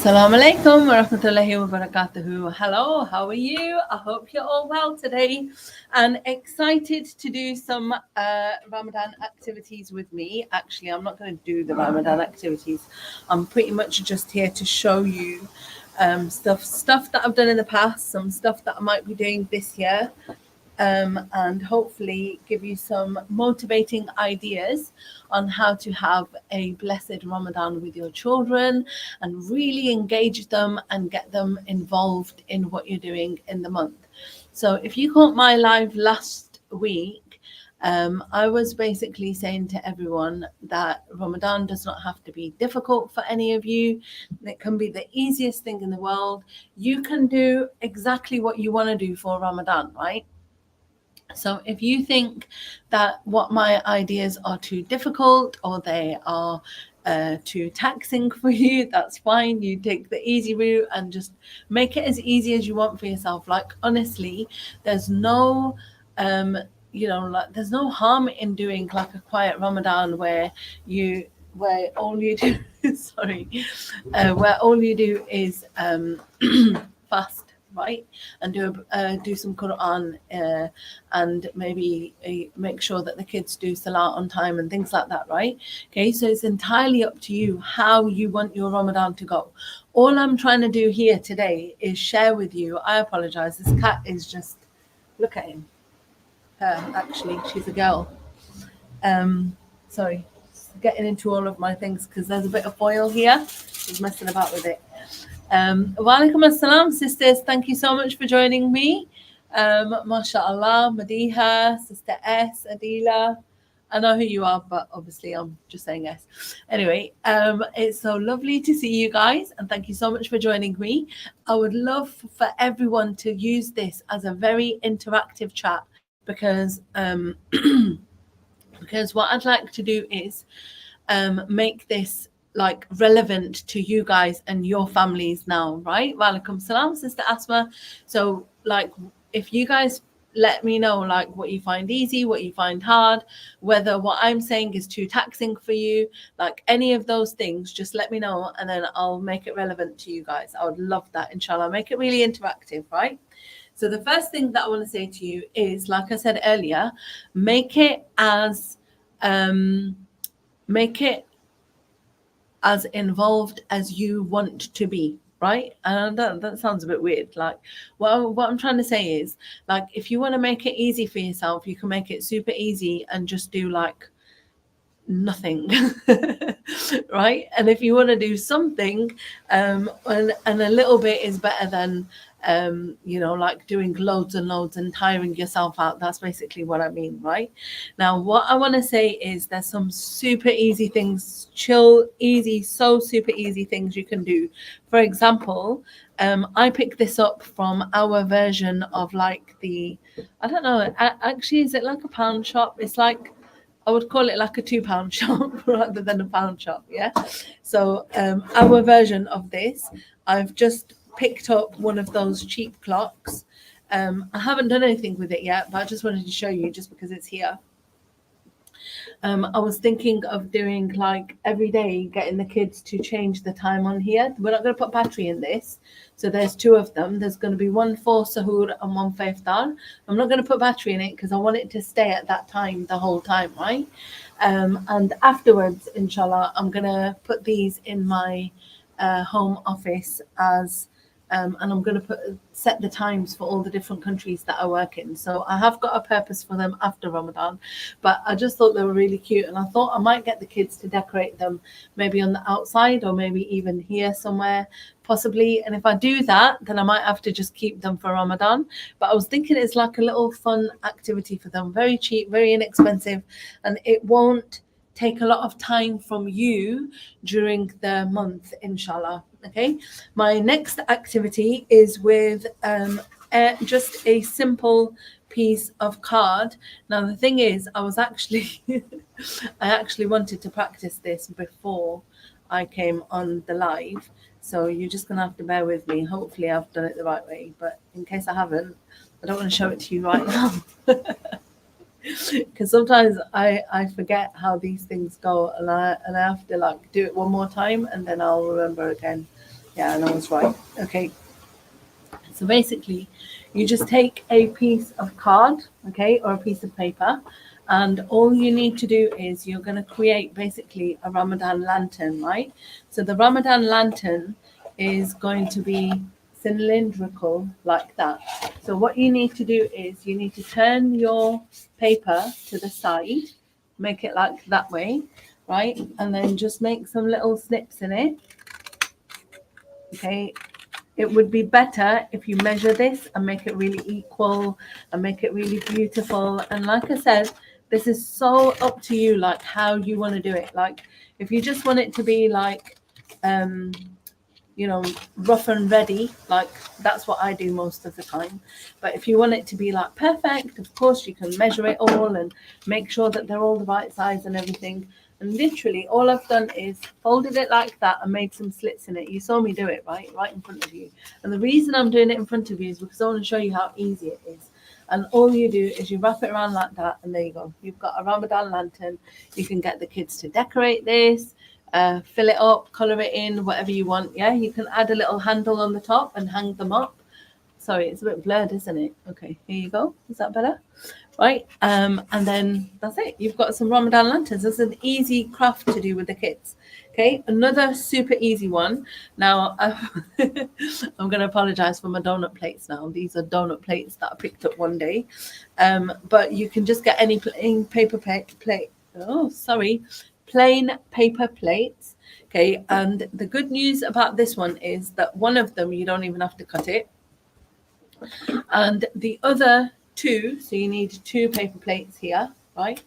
Assalamu alaikum wa rahmatullahi wa barakatuhu. Hello, how are you? I hope you're all well today and excited to do some Ramadan activities with me. Actually, I'm not going to do the Ramadan activities. I'm pretty much just here to show you stuff that I've done in the past, some stuff that I might be doing this year. And hopefully give you some motivating ideas on how to have a blessed Ramadan with your children and really engage them and get them involved in what you're doing in the month. So if you caught my live last week, I was basically saying to everyone that Ramadan does not have to be difficult for any of you. It can be the easiest thing in the world. You can do exactly what you want to do for Ramadan, right? So if you think that what my ideas are too difficult or they are too taxing for you, that's fine. You take the easy route and just make it as easy as you want for yourself. Like, honestly, there's no there's no harm in doing like a quiet Ramadan where all you do where all you do is fast, right, and do some Quran and maybe make sure that the kids do Salah on time and things like that, right? Okay, so it's entirely up to you how you want your Ramadan to go. All I'm trying to do here today is share with you. I apologize, this cat is just, look at him. Actually, she's a girl. Sorry, getting into all of my things because there's a bit of foil here. She's messing about with it. Walaikum assalam, sisters. Thank you so much for joining me. MashaAllah, Madiha, Sister S, Adila. I know who you are, but obviously I'm just saying yes. Anyway, it's so lovely to see you guys, and thank you so much for joining me. I would love for everyone to use this as a very interactive chat because because what I'd like to do is make this like relevant to you guys and your families now, right? Walaikum salam, Sister Asma. So like, if you guys let me know like what you find easy, what you find hard, whether what I'm saying is too taxing for you, like any of those things, just let me know and then I'll make it relevant to you guys. I would love that, inshallah. Make it really interactive, right? So the first thing that I want to say to you is, like I said earlier, make it as involved as you want to be, right? And that sounds a bit weird. Like, what I'm trying to say is, like, if you want to make it easy for yourself, you can make it super easy and just do like nothing, right? And if you want to do something, and a little bit is better than like doing loads and loads and tiring yourself out. That's basically what I mean, right? Now what I want to say is there's some super easy things, chill, easy, so super easy things you can do. For example, I picked this up from our version of like I don't know, actually, is it like a pound shop? It's like, I would call it like a £2 shop rather than a pound shop, yeah? So our version of this, I've just picked up one of those cheap clocks. I haven't done anything with it yet, but I just wanted to show you just because it's here. I was thinking of doing like every day, getting the kids to change the time on here. We're not going to put battery in this. So there's two of them. There's going to be one for sahur and one for iftar. I'm not going to put battery in it because I want it to stay at that time the whole time, right? And afterwards, inshallah, I'm going to put these in my home office as and I'm going to set the times for all the different countries that I work in. So I have got a purpose for them after Ramadan, but I just thought they were really cute, and I thought I might get the kids to decorate them maybe on the outside or maybe even here somewhere, possibly. And if I do that, then I might have to just keep them for Ramadan. But I was thinking it's like a little fun activity for them, very cheap, very inexpensive, and it won't take a lot of time from you during the month, inshallah. Okay, my next activity is with just a simple piece of card. Now the thing is, I actually wanted to practice this before I came on the live, so you're just gonna have to bear with me. Hopefully I've done it the right way, but in case I haven't, I don't want to show it to you right now. Because sometimes I forget how these things go, and I have to like do it one more time and then I'll remember again. Yeah, and I was right. Okay. So basically, you just take a piece of card, okay, or a piece of paper, and all you need to do is you're going to create basically a Ramadan lantern, right? So the Ramadan lantern is going to be cylindrical like that. So what you need to do is you need to turn your paper to the side, make it like that way, right? And then just make some little snips in it. Okay, it would be better if you measure this and make it really equal and make it really beautiful. And like I said, this is so up to you, like how you want to do it. Like if you just want it to be like you know, rough and ready, like that's what I do most of the time. But if you want it to be like perfect, of course you can measure it all and make sure that they're all the right size and everything. And literally all I've done is folded it like that and made some slits in it. You saw me do it, right in front of you. And the reason I'm doing it in front of you is because I want to show you how easy it is. And all you do is you wrap it around like that, and there you go. You've got a Ramadan lantern. You can get the kids to decorate this, fill it up, colour it in, whatever you want. Yeah, you can add a little handle on the top and hang them up. Sorry, it's a bit blurred, isn't it? Okay, here you go. Is that better? Right, and then that's it. You've got some Ramadan lanterns. It's an easy craft to do with the kids. Okay, another super easy one. Now, I'm going to apologize for my donut plates now. These are donut plates that I picked up one day. But you can just get any plain paper plate. Oh, sorry. Plain paper plates. Okay, and the good news about this one is that one of them, you don't even have to cut it. And the other two, so you need two paper plates here, right?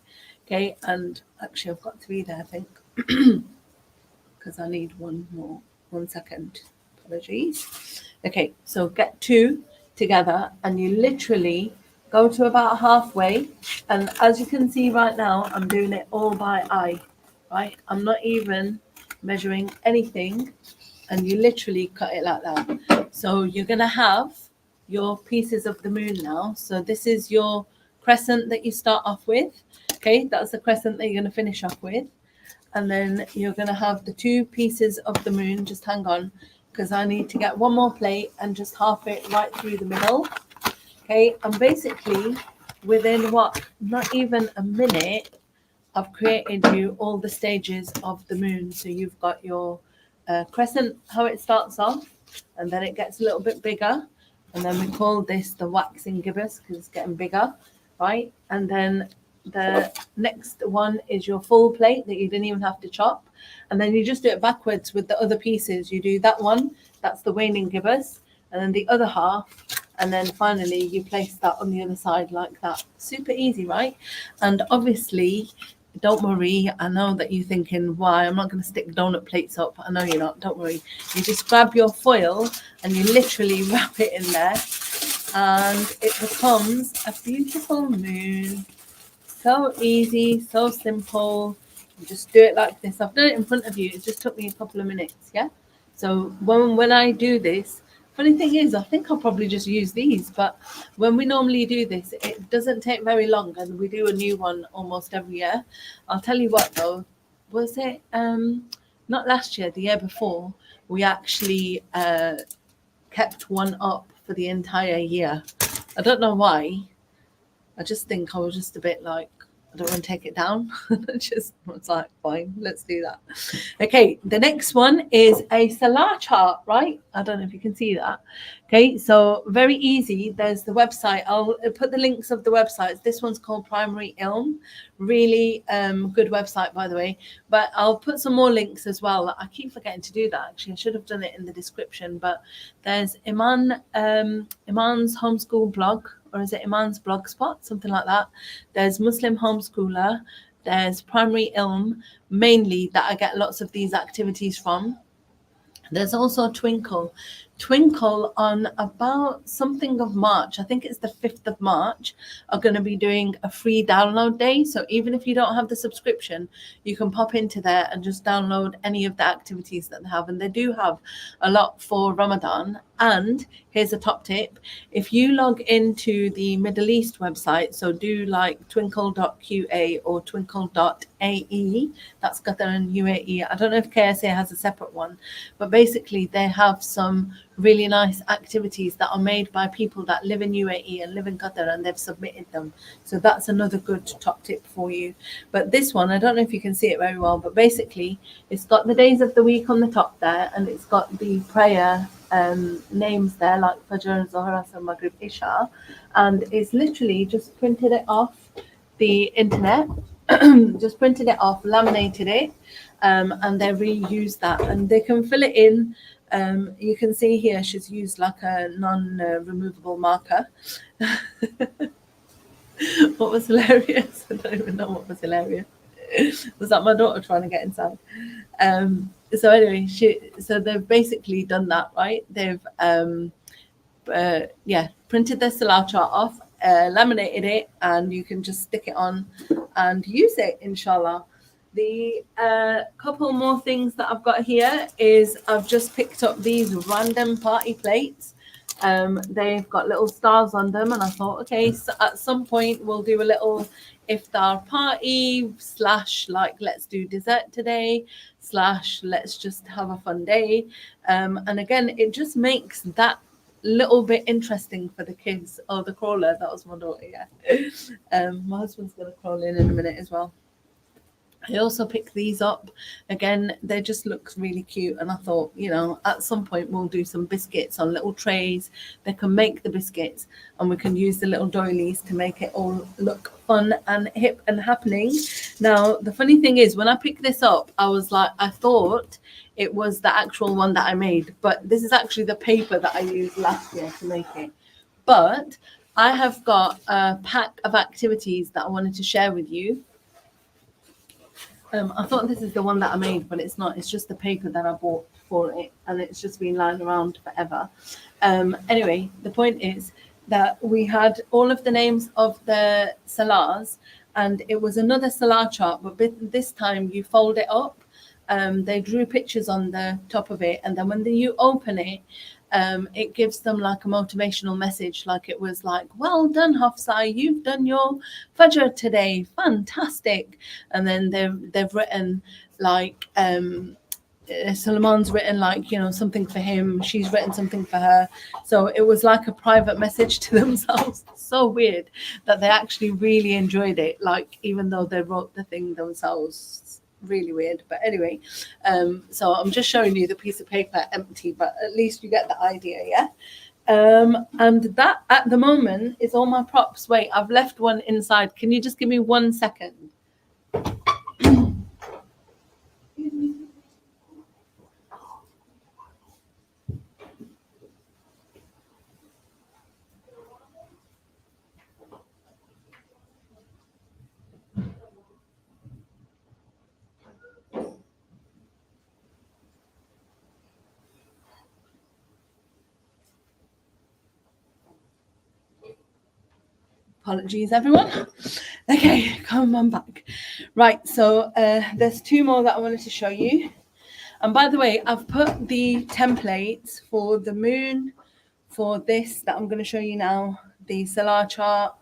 Okay, and actually I've got three there, I think, because I need one more. 1 second. Apologies. Okay, so get two together and you literally go to about halfway. And as you can see right now, I'm doing it all by eye, right? I'm not even measuring anything, and you literally cut it like that. So you're going to have your pieces of the moon now. So this is your crescent that you start off with. Okay, that's the crescent that you're going to finish off with. And then you're going to have the two pieces of the moon. Just hang on, because I need to get one more plate and just half it right through the middle. Okay, and basically within not even a minute, I've created you all the stages of the moon. So you've got your crescent, how it starts off, and then it gets a little bit bigger. And then we call this the waxing gibbous because it's getting bigger, right? And then the next one is your full plate that you didn't even have to chop. And then you just do it backwards with the other pieces. You do that one, that's the waning gibbous, and then the other half. And then finally you place that on the other side like that. Super easy, right? And obviously, don't worry. I know that you're thinking, why? I'm not going to stick donut plates up. I know you're not. Don't worry. You just grab your foil and you literally wrap it in there. And it becomes a beautiful moon. So easy, so simple. You just do it like this. I've done it in front of you. It just took me a couple of minutes, yeah? So when I do this, funny thing is, I think I'll probably just use these, but when we normally do this, it doesn't take very long, and we do a new one almost every year. I'll tell you what though, was it not last year, the year before, we actually kept one up for the entire year. I don't know why. I just think I was just a bit like, I don't want to take it down. Just was like, fine, let's do that. Okay, the next one is a Salah Chart, right? I don't know if you can see that. Okay, so very easy. There's the website. I'll put the links of the websites. This one's called Primary Ilm. Really good website, by the way. But I'll put some more links as well. I keep forgetting to do that, actually. I should have done it in the description. But there's Iman's homeschool blog, or is it Iman's blogspot, something like that. There's Muslim Homeschooler. There's Primary Ilm, mainly that I get lots of these activities from. There's also Twinkle. Twinkle on about something of March, I think it's the 5th of March, are going to be doing a free download day. So even if you don't have the subscription, you can pop into there and just download any of the activities that they have. And they do have a lot for Ramadan. And here's a top tip. If you log into the Middle East website, so do like twinkle.qa or twinkle.ae, that's Qatar and UAE. I don't know if KSA has a separate one, but basically they have some really nice activities that are made by people that live in UAE and live in Qatar, and they've submitted them. So that's another good top tip for you. But this one, I don't know if you can see it very well, but basically it's got the days of the week on the top there, and it's got the prayer names there, like Fajr, Zohar, Asr, Maghrib, Isha, and it's literally just printed it off the internet, just printed it off, laminated it, and they reuse that, and they can fill it in. You can see here she's used like a non-removable marker. What was hilarious? I don't even know what was hilarious. Was that my daughter trying to get inside? So anyway, so they've basically done that, right? They've printed the Salah Chart off, laminated it, and you can just stick it on and use it, inshallah. The couple more things that I've got here is I've just picked up these random party plates. They've got little stars on them, and I thought, okay, so at some point we'll do a little iftar party / like let's do dessert today / let's just have a fun day. And again, it just makes that little bit interesting for the kids. Oh, the crawler, that was my daughter, yeah. My husband's gonna crawl in a minute as well. I also picked these up. Again, they just look really cute, and I thought, you know, at some point we'll do some biscuits on little trays. They can make the biscuits, and we can use the little doilies to make it all look fun and hip and happening. Now, the funny thing is, when I picked this up, I was like, I thought it was the actual one that I made, but this is actually the paper that I used last year to make it. But I have got a pack of activities that I wanted to share with you. I thought this is the one that I made, but it's not. It's just the paper that I bought for it, and it's just been lying around forever. Anyway, the point is that we had all of the names of the salahs, and it was another Salah chart, but this time you fold it up. They drew pictures on the top of it, and then when you open it, it gives them like a motivational message, like it was like, well done, Hafsa, you've done your Fajr today, fantastic. And then they've written like Sulaiman's written like, you know, something for him, she's written something for her. So it was like a private message to themselves. So weird that they actually really enjoyed it, like even though they wrote the thing themselves. Really weird, but anyway, so I'm just showing you the piece of paper empty, but at least you get the idea, yeah. And that at the moment is all my props. Wait, I've left one inside. Can you just give me 1 second? Apologies, everyone. Okay, come on back. Right, so there's 2 more that I wanted to show you. And by the way, I've put the templates for the moon, for this that I'm going to show you now, the Salah chart,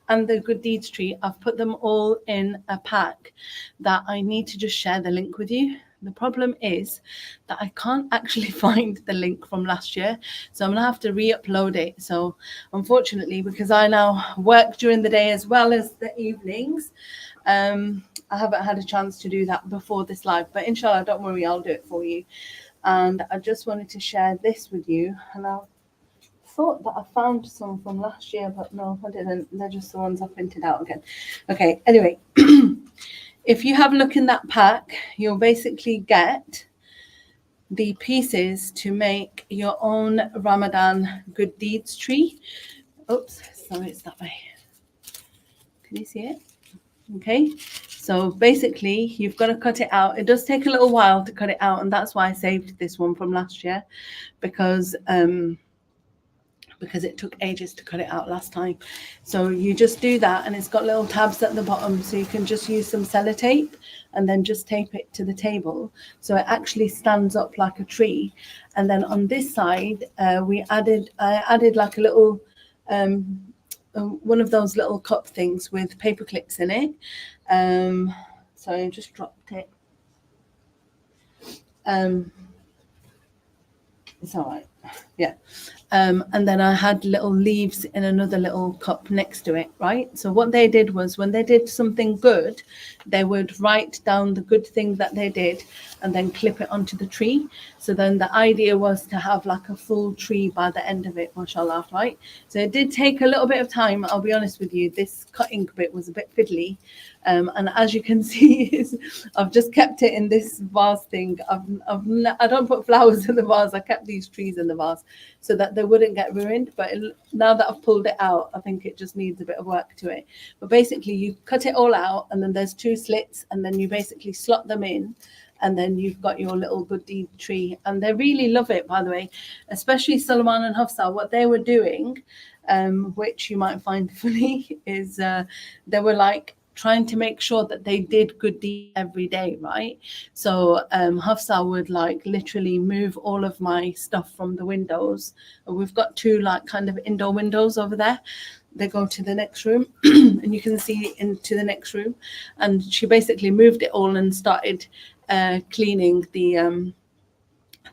and the good deeds tree. I've put them all in a pack that I need to just share the link with you. The problem is that I can't actually find the link from last year, so I'm gonna have to re-upload it. So unfortunately, because I now work during the day as well as the evenings, I haven't had a chance to do that before this live, but inshallah, don't worry, I'll do it for you. And I just wanted to share this with you, and I thought that I found some from last year, but no, I didn't. They're just the ones I printed out again. Okay, anyway. If you have a look in that pack, you'll basically get the pieces to make your own Ramadan good deeds tree. Oops, sorry, it's that way. Can you see it? Okay, So basically, you've got to cut it out. It does take a little while to cut it out, and that's why I saved this one from last year, because it took ages to cut it out last time. So you just do that, and it's got little tabs at the bottom, so you can just use some sellotape and then just tape it to the table so it actually stands up like a tree. And then on this side, I added like a little one of those little cup things with paper clips in it. So I just dropped it. It's all right. Yeah. And then I had little leaves in another little cup next to it, right? So what they did was, when they did something good, they would write down the good thing that they did and then clip it onto the tree. So then the idea was to have like a full tree by the end of it, mashallah, right? So it did take a little bit of time, I'll be honest with you. This cutting bit was a bit fiddly. And as you can see, I've just kept it in this vase thing. I don't put flowers in the vase. I kept these trees in the vase so that they wouldn't get ruined. But now that I've pulled it out, I think it just needs a bit of work to it. But basically, you cut it all out, and then there's 2 slits, and then you basically slot them in, and then you've got your little good deed tree. And they really love it, by the way, especially Sulaiman and Hafsa. What they were doing, which you might find funny, is they were like trying to make sure that they did good deeds every day, right? So Hafsa would like literally move all of my stuff from the windows. We've got 2 like kind of indoor windows over there. They go to the next room and you can see into the next room. And she basically moved it all and started cleaning the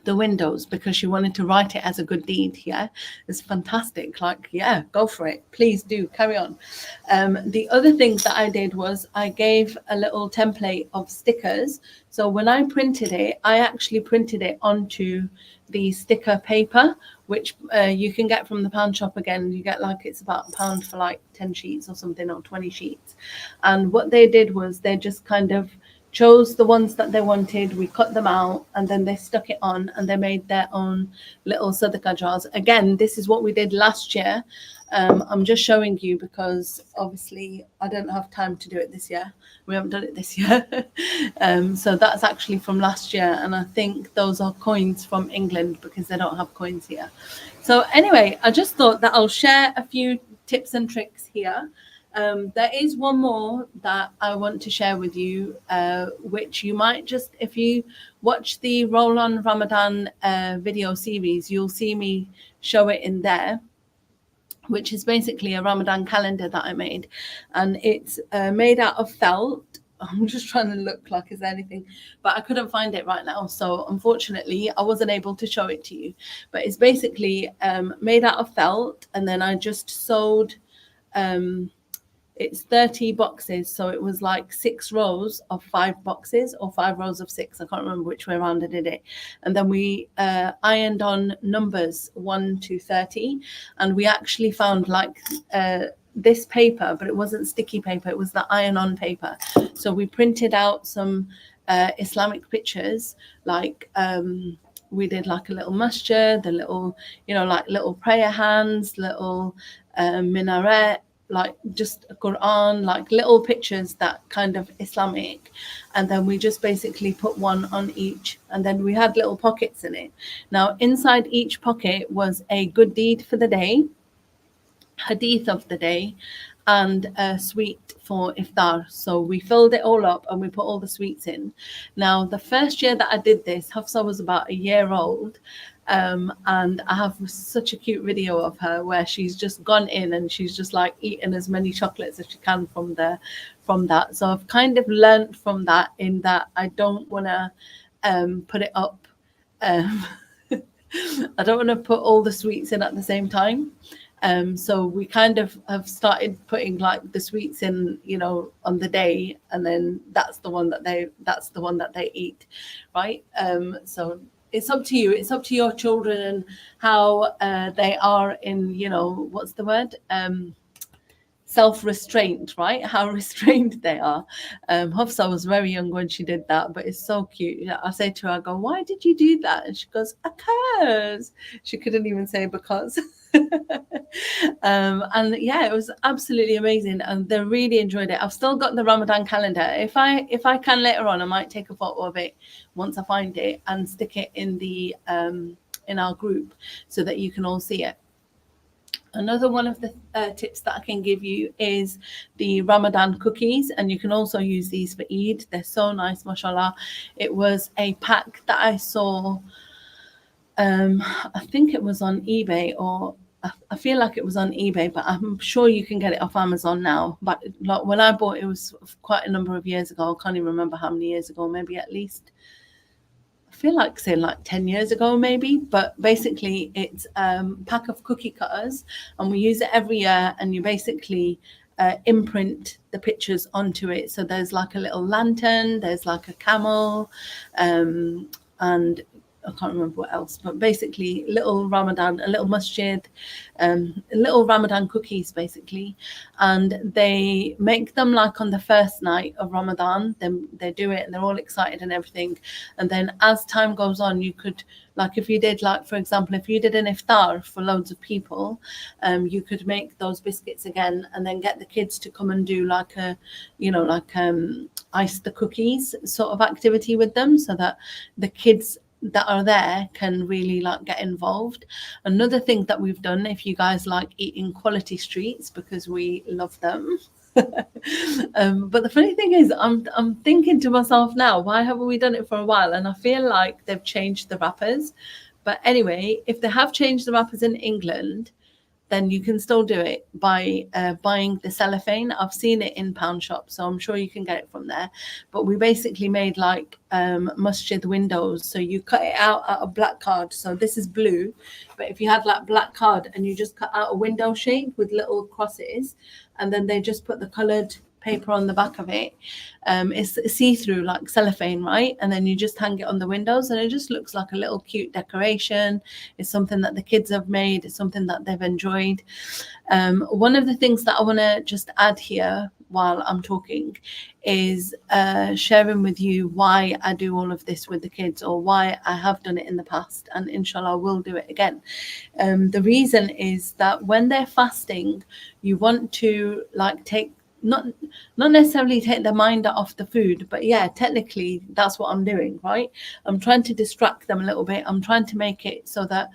windows because she wanted to write it as a good deed. Yeah, it's fantastic. Like, yeah, go for it. Please do carry on. The other thing that I did was I gave a little template of stickers. So when I printed it, I actually printed it onto the sticker paper, which you can get from the pound shop. Again, you get like, it's about £1 for like 10 sheets or something, or 20 sheets. And what they did was they just kind of chose the ones that they wanted. We cut them out, and then they stuck it on, and they made their own little sadaqah jars. Again, this is what we did last year. I'm just showing you because obviously I don't have time to do it this year. We haven't done it this year. So that's actually from last year, and I think those are coins from England because they don't have coins here. So anyway, I just thought that I'll share a few tips and tricks here. There is one more that I want to share with you, which you might just, if you watch the Roll on Ramadan video series, you'll see me show it in there, which is basically a Ramadan calendar that I made. And it's made out of felt. I'm just trying to look like is there anything, but I couldn't find it right now. So unfortunately, I wasn't able to show it to you. But it's basically made out of felt, and then I just sewed... it's 30 boxes, so it was like 6 rows of 5 boxes, or 5 rows of 6. I can't remember which way around I did it. And then we ironed on numbers 1 to 30, and we actually found like this paper, but it wasn't sticky paper, it was the iron-on paper. So we printed out some Islamic pictures, like we did like a little masjid, the little, you know, like little prayer hands, little minaret, like just a Quran, like little pictures that kind of Islamic. And then we just basically put one on each, and then we had little pockets in it. Now inside each pocket was a good deed for the day, hadith of the day, and a sweet for iftar. So we filled it all up and we put all the sweets in. Now the first year that I did this, Hafsa was about a year old, and I have such a cute video of her where she's just gone in and she's just like eaten as many chocolates as she can from that. So I've kind of learned from that, in that I don't want to put it up. I don't want to put all the sweets in at the same time. So we kind of have started putting like the sweets in, you know, on the day, and then that's the one that they eat, right? So it's up to you. It's up to your children and how they are in, you know, what's the word? Self-restraint, right? How restrained they are. Hafsa was very young when she did that, but it's so cute. I say to her, I go, why did you do that? And she goes, because. She couldn't even say because. And yeah, it was absolutely amazing, and they really enjoyed it. I've still got the Ramadan calendar. If I can later on, I might take a photo of it once I find it and stick it in the in our group so that you can all see it. Another one of the tips that I can give you is the Ramadan cookies, and you can also use these for Eid. They're so nice, mashallah. It was a pack that I saw, I think it was on eBay, or I feel like it was on eBay, but I'm sure you can get it off Amazon now. But like when I bought it, was quite a number of years ago. I can't even remember how many years ago, maybe at least, I feel like saying like 10 years ago maybe. But basically it's a pack of cookie cutters, and we use it every year, and you basically imprint the pictures onto it. So there's like a little lantern, there's like a camel, and I can't remember what else, but basically little Ramadan, a little masjid, little Ramadan cookies basically. And they make them like on the first night of Ramadan. Then they do it and they're all excited and everything. And then as time goes on, you could, like if you did, like for example, if you did an iftar for loads of people, you could make those biscuits again and then get the kids to come and do like a, ice the cookies sort of activity with them, so that the kids that are there can really like get involved. Another thing that we've done, if you guys like eating quality streets, because we love them. But the funny thing is, I'm thinking to myself now, why haven't we done it for a while? And I feel like they've changed the wrappers. But anyway, if they have changed the wrappers in England, then you can still do it by buying the cellophane. I've seen it in pound shops, so I'm sure you can get it from there. But we basically made like masjid windows. So you cut it out a black card. So this is blue, but if you had like black card and you just cut out a window shape with little crosses, and then they just put the coloured paper on the back of it, it's see-through like cellophane, right? And then you just hang it on the windows, and it just looks like a little cute decoration. It's something that the kids have made. It's something that they've enjoyed. One of the things that I want to just add here while I'm talking is sharing with you why I do all of this with the kids, or why I have done it in the past, and inshallah will do it again. The reason is that when they're fasting, you want to like take, not necessarily take their mind off the food, but yeah, technically that's what I'm doing, right? I'm trying to distract them a little bit. I'm trying to make it so that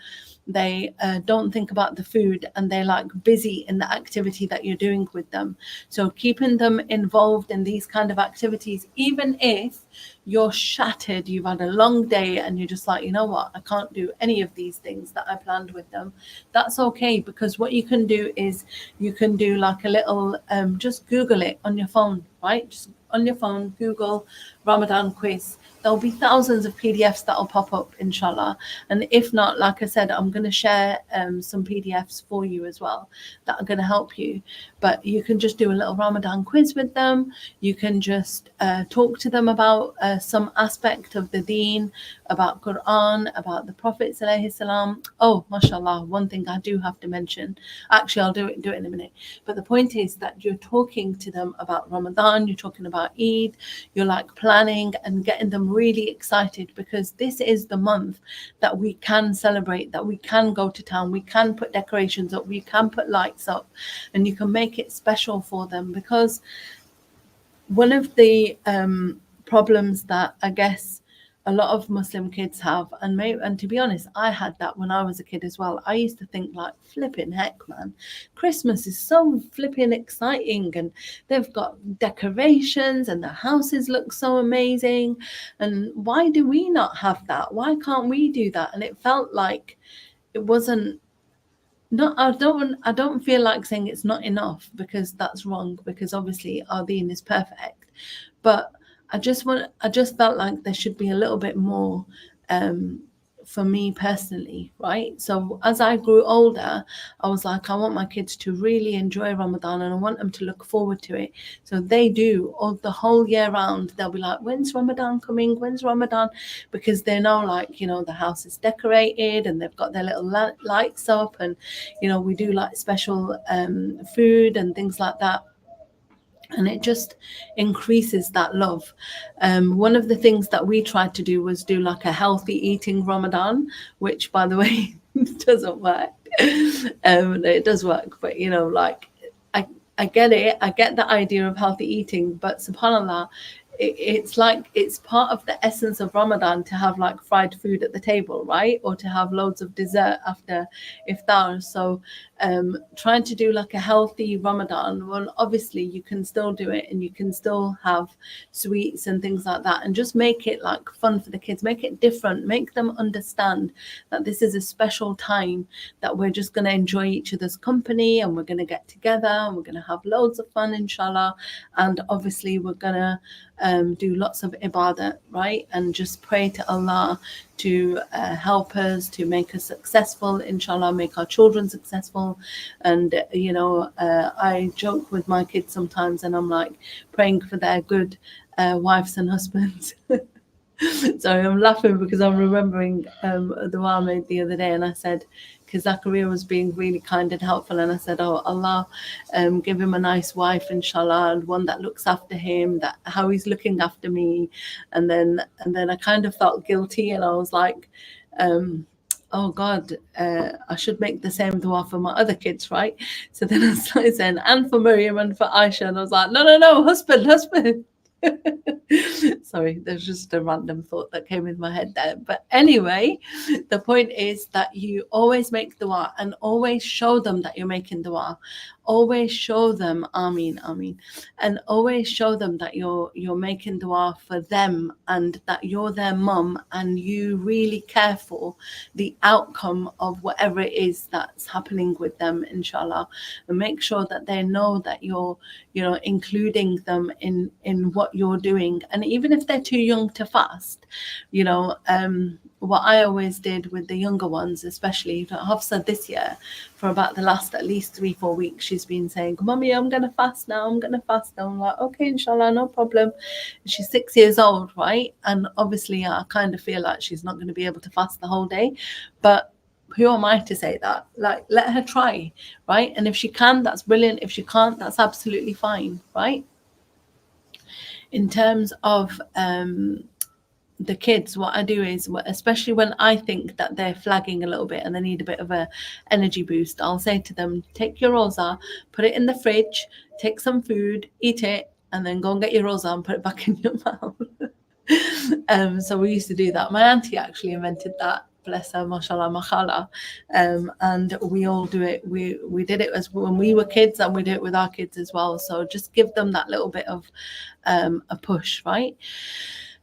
they don't think about the food, and they're like busy in the activity that you're doing with them. So keeping them involved in these kind of activities, even if you're shattered, you've had a long day and you're just like, you know what, I can't do any of these things that I planned with them, that's okay. Because what you can do is you can do like a little just Google it on your phone, right? Just on your phone, Google Ramadan quiz. There'll be thousands of PDFs that'll pop up, inshallah. And if not, like I said, I'm going to share some PDFs for you as well that are going to help you. But you can just do a little Ramadan quiz with them. You can just talk to them about some aspect of the deen, about Quran, about the Prophet sallallahu alaihi wasallam. Oh, mashallah, one thing I do have to mention. Actually, I'll do it in a minute. But the point is that you're talking to them about Ramadan, you're talking about Eid, you're like planning and getting them really excited, because this is the month that we can celebrate, that we can go to town, we can put decorations up, we can put lights up, and you can make it special for them. Because one of the problems that I guess a lot of Muslim kids have, and to be honest, I had that when I was a kid as well. I used to think like, flipping heck, man, Christmas is so flipping exciting, and they've got decorations and the houses look so amazing, and why do we not have that? Why can't we do that? And it felt like it wasn't, I don't feel like saying it's not enough, because that's wrong, because obviously our deen is perfect. But I just felt like there should be a little bit more for me personally, right? So as I grew older, I was like, I want my kids to really enjoy Ramadan, and I want them to look forward to it. So they do, all the whole year round, they'll be like, when's Ramadan coming? When's Ramadan? Because they know, like, you know, the house is decorated and they've got their little lights up, and, you know, we do like special food and things like that. And it just increases that love. One of the things that we tried to do was do like a healthy eating Ramadan, which, by the way, doesn't work. It does work, but you know, like I get it. I get the idea of healthy eating, but subhanallah, it's like it's part of the essence of Ramadan to have like fried food at the table, right? Or to have loads of dessert after iftar. So trying to do like a healthy Ramadan, well, obviously you can still do it and you can still have sweets and things like that, and just make it like fun for the kids, make it different, make them understand that this is a special time, that we're just going to enjoy each other's company and we're going to get together and we're going to have loads of fun, inshallah. And obviously we're going to do lots of ibadah, right? And just pray to Allah to help us, to make us successful, inshallah, make our children successful. And you know, I joke with my kids sometimes and I'm like praying for their good wives and husbands. Sorry, I'm laughing because I'm remembering the dua I made the other day, and I said, because Zachariah was being really kind and helpful, and I said, oh Allah, give him a nice wife, inshallah, and one that looks after him, that how he's looking after me. And then I kind of felt guilty, and I was like, oh God, I should make the same dua for my other kids, right? So then I started saying, and for Miriam and for Aisha, and I was like, no, husband. Sorry, there's just a random thought that came in my head there. But anyway, the point is that you always make dua and always show them that you're making dua. Always show them Ameen, and always show them that you're making dua for them and that you're their mum and you really care for the outcome of whatever it is that's happening with them, inshallah. And make sure that they know that you're including them in what you're doing. And even if they're too young to fast, what I always did with the younger ones, especially Hafsa this year, for about the last at least 3-4 weeks, she's been saying, Mommy, I'm going to fast now. I'm like, okay, inshallah, no problem. She's 6 years old, right? And obviously I kind of feel like she's not going to be able to fast the whole day. But who am I to say that? Like, let her try, right? And if she can, that's brilliant. If she can't, that's absolutely fine, right? In terms of the kids, what I do is, especially when I think that they're flagging a little bit and they need a bit of a energy boost, I'll say to them, take your rosa, put it in the fridge, take some food, eat it, and then go and get your rosa and put it back in your mouth. So we used to do that. My auntie actually invented that, bless her, mashallah, makhala. And we all do it. We did it as when we were kids, and we do it with our kids as well. So just give them that little bit of a push, right?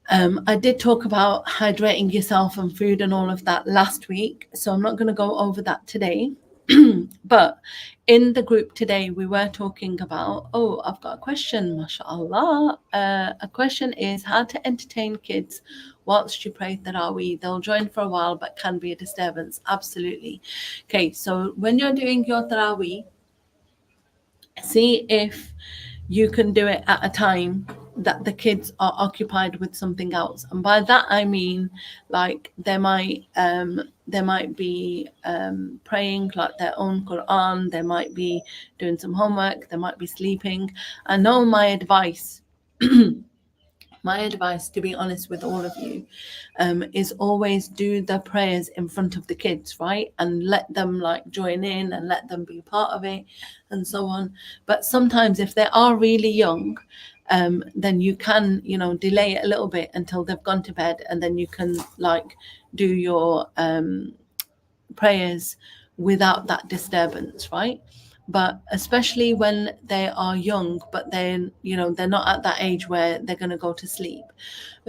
I did talk about hydrating yourself and food and all of that last week, so I'm not going to go over that today. But in the group today, we were talking about, I've got a question, mashallah. A question is how to entertain kids whilst you pray Tarawih. They'll join for a while, but can be a disturbance. Absolutely. Okay, so when you're doing your Tarawih, see if you can do it at a time that the kids are occupied with something else. And by that I mean, like, they might be praying like their own Quran, they might be doing some homework, they might be sleeping. I know my advice to be honest with all of you, is always do the prayers in front of the kids, right? And let them like join in and let them be part of it and so on. But sometimes if they are really young, then you can, delay it a little bit until they've gone to bed, and then you can like do your prayers without that disturbance, right? But especially when they are young, but then they're not at that age where they're going to go to sleep.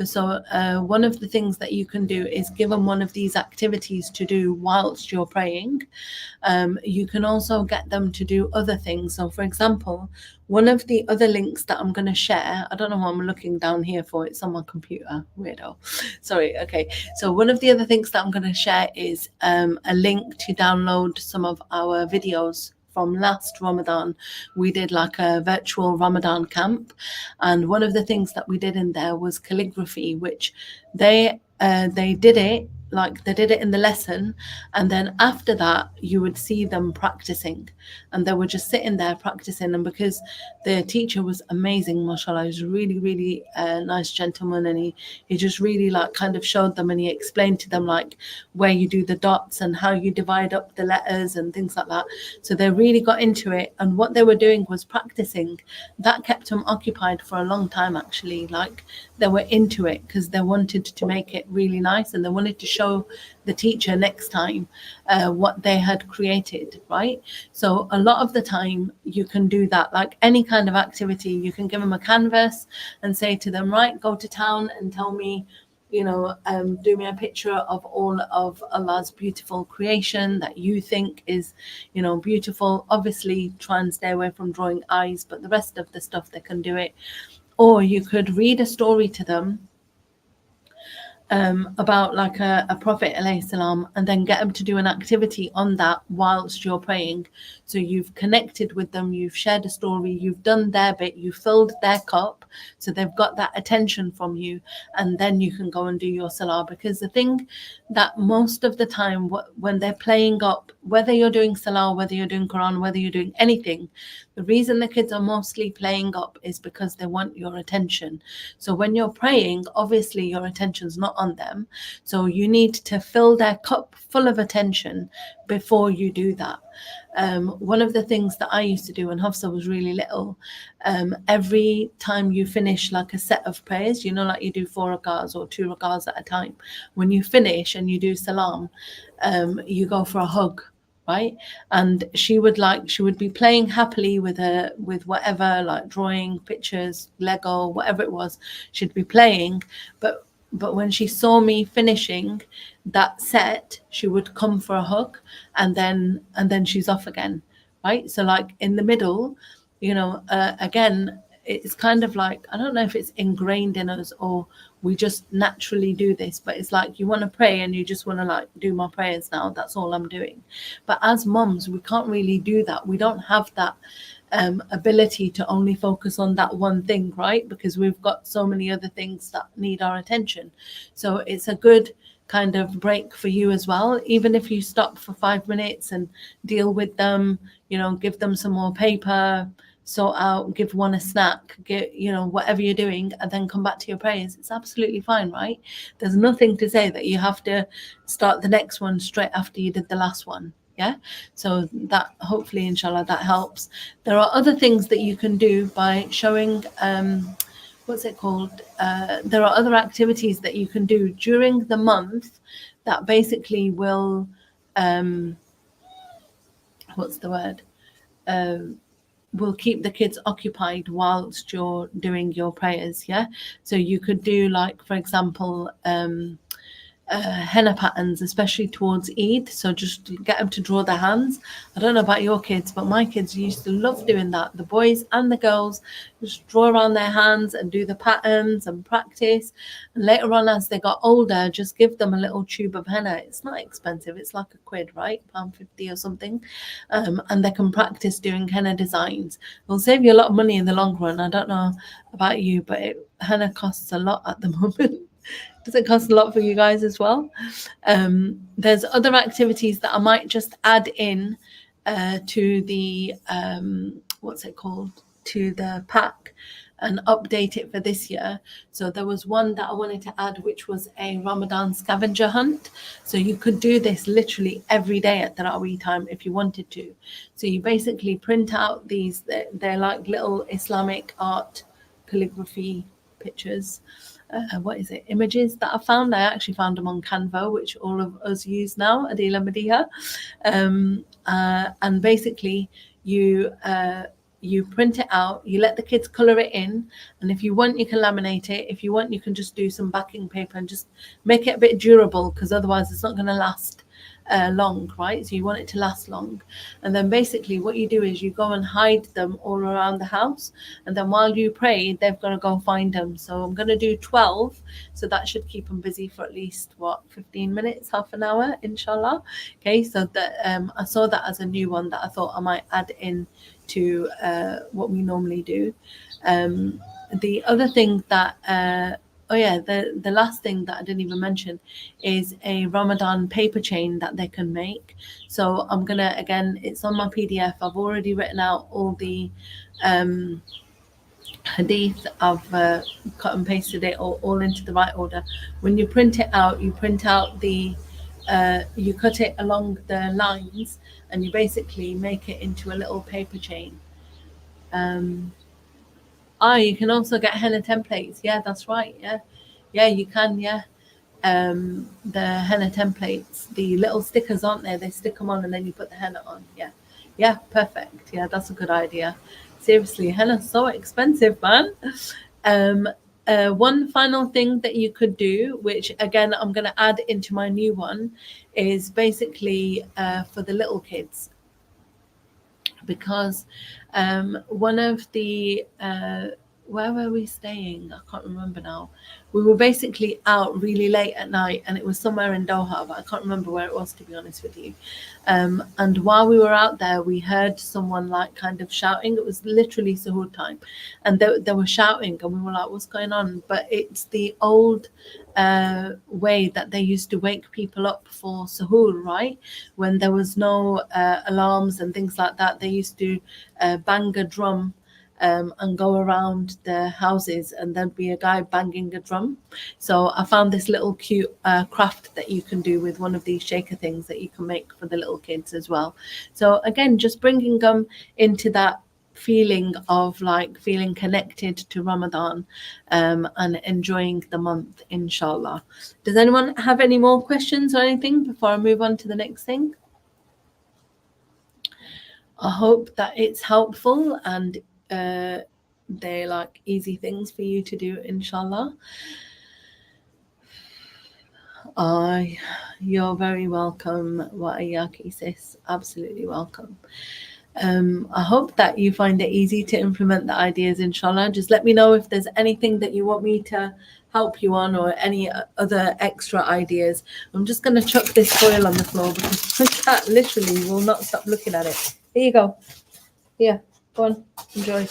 So one of the things that you can do is give them one of these activities to do whilst you're praying. You can also get them to do other things. So for example, one of the other links that I'm going to share, I don't know what I'm looking down here for, it's on my computer, weirdo, sorry. Okay, so one of the other things that I'm going to share is a link to download some of our videos from last Ramadan. We did like a virtual Ramadan camp, and one of the things that we did in there was calligraphy, which they did it like they did it in the lesson, and then after that you would see them practicing, and they were just sitting there practicing. And because the teacher was amazing, mashallah, he was really, really nice gentleman, and he just really like kind of showed them, and he explained to them like where you do the dots and how you divide up the letters and things like that. So they really got into it, and what they were doing was practicing. That kept them occupied for a long time, actually. Like they were into it because they wanted to make it really nice, and they wanted to show the teacher next time what they had created, right? So a lot of the time you can do that, like any kind of activity. You can give them a canvas and say to them, right, go to town and tell me, do me a picture of all of Allah's beautiful creation that you think is, beautiful. Obviously try and stay away from drawing eyes, but the rest of the stuff they can do it. Or you could read a story to them about like a prophet alayhi salam, and then get them to do an activity on that whilst you're praying. So you've connected with them, you've shared a story, you've done their bit, you filled their cup, so they've got that attention from you, and then you can go and do your salah. Because the thing that most of the time when they're playing up, whether you're doing salah, whether you're doing Quran, whether you're doing anything, the reason the kids are mostly playing up is because they want your attention. So when you're praying, obviously your attention's not on them, so you need to fill their cup full of attention before you do that. One of the things that I used to do when Hafsa was really little, every time you finish like a set of prayers, like you do 4 rakahs or 2 rakahs at a time, when you finish and you do salam, you go for a hug, right? And she would be playing happily with whatever, like drawing, pictures, Lego, whatever it was, she'd be playing. But when she saw me finishing that set, she would come for a hug, and then she's off again, right? So like in the middle, again, it's kind of like, I don't know if it's ingrained in us or we just naturally do this, but it's like you want to pray and you just want to like do my prayers now, that's all I'm doing. But as moms, we can't really do that. We don't have that ability to only focus on that one thing, right? Because we've got so many other things that need our attention. So it's a good kind of break for you as well. Even if you stop for 5 minutes and deal with them, give them some more paper, sort out, give one a snack, get, whatever you're doing, and then come back to your prayers. It's absolutely fine, right? There's nothing to say that you have to start the next one straight after you did the last one. Yeah, so that hopefully, inshallah, that helps. There are other things that you can do by showing, what's it called? There are other activities that you can do during the month that basically will, what's the word? Will keep the kids occupied whilst you're doing your prayers. Yeah, so you could do, like, for example, henna patterns, especially towards Eid. So just get them to draw their hands. I don't know about your kids, but my kids used to love doing that. The boys and the girls just draw around their hands and do the patterns and practice. And later on, as they got older, just give them a little tube of henna. It's not expensive. It's like £1, right? £1.50 or something. And they can practice doing henna designs. It'll save you a lot of money in the long run. I don't know about you, but henna costs a lot at the moment. Does it cost a lot for you guys as well? There's other activities that I might just add in to the, what's it called? To the pack and update it for this year. So there was one that I wanted to add, which was a Ramadan scavenger hunt. So you could do this literally every day at Tarawih time if you wanted to. So you basically print out these, they're like little Islamic art calligraphy pictures. What is it? Images that I found. I actually found them on Canva, which all of us use now, Adila Madiha. And basically, you print it out, you let the kids colour it in, and if you want, you can laminate it. If you want, you can just do some backing paper and just make it a bit durable, because otherwise it's not going to last long, right? So you want it to last long. And then basically what you do is you go and hide them all around the house, and then while you pray, they've got to go find them. So I'm going to do 12, so that should keep them busy for at least 15 minutes, half an hour, inshallah. Okay, so that I saw that as a new one that I thought I might add in to what we normally do. The other thing that oh yeah, the last thing that I didn't even mention is a Ramadan paper chain that they can make. So I'm gonna, again, it's on my PDF. I've already written out all the hadith. I've cut and pasted it all into the right order. When you print it out, you print out you cut it along the lines, and you basically make it into a little paper chain. You can also get henna templates. Yeah, that's right. Yeah, you can. Yeah, the henna templates, the little stickers, aren't there? They stick them on, and then you put the henna on. Yeah, perfect. Yeah, that's a good idea. Seriously, henna's so expensive, man. Um, one final thing that you could do, which again I'm going to add into my new one, is basically for the little kids, because one of the where were we staying? I can't remember now. We were basically out really late at night, and it was somewhere in Doha, but I can't remember where it was, to be honest with you. And while we were out there, we heard someone like kind of shouting. It was literally suhoor time, and they were shouting, and we were like, "What's going on?" But it's the old way that they used to wake people up for suhoor, right? When there was no alarms and things like that, they used to bang a drum and go around the houses, and there'd be a guy banging a drum. So I found this little cute craft that you can do with one of these shaker things that you can make for the little kids as well. So again, just bringing them into that feeling of like feeling connected to Ramadan and enjoying the month, inshallah. Does anyone have any more questions or anything before I move on to the next thing? I hope that it's helpful and they're like easy things for you to do, inshallah. You're very welcome, wa.link, sis. Absolutely welcome. I hope that you find it easy to implement the ideas, inshallah. Just let me know if there's anything that you want me to help you on, or any other extra ideas. I'm just going to chuck this foil on the floor because my cat literally will not stop looking at it. Here you go. Here, go on, enjoy.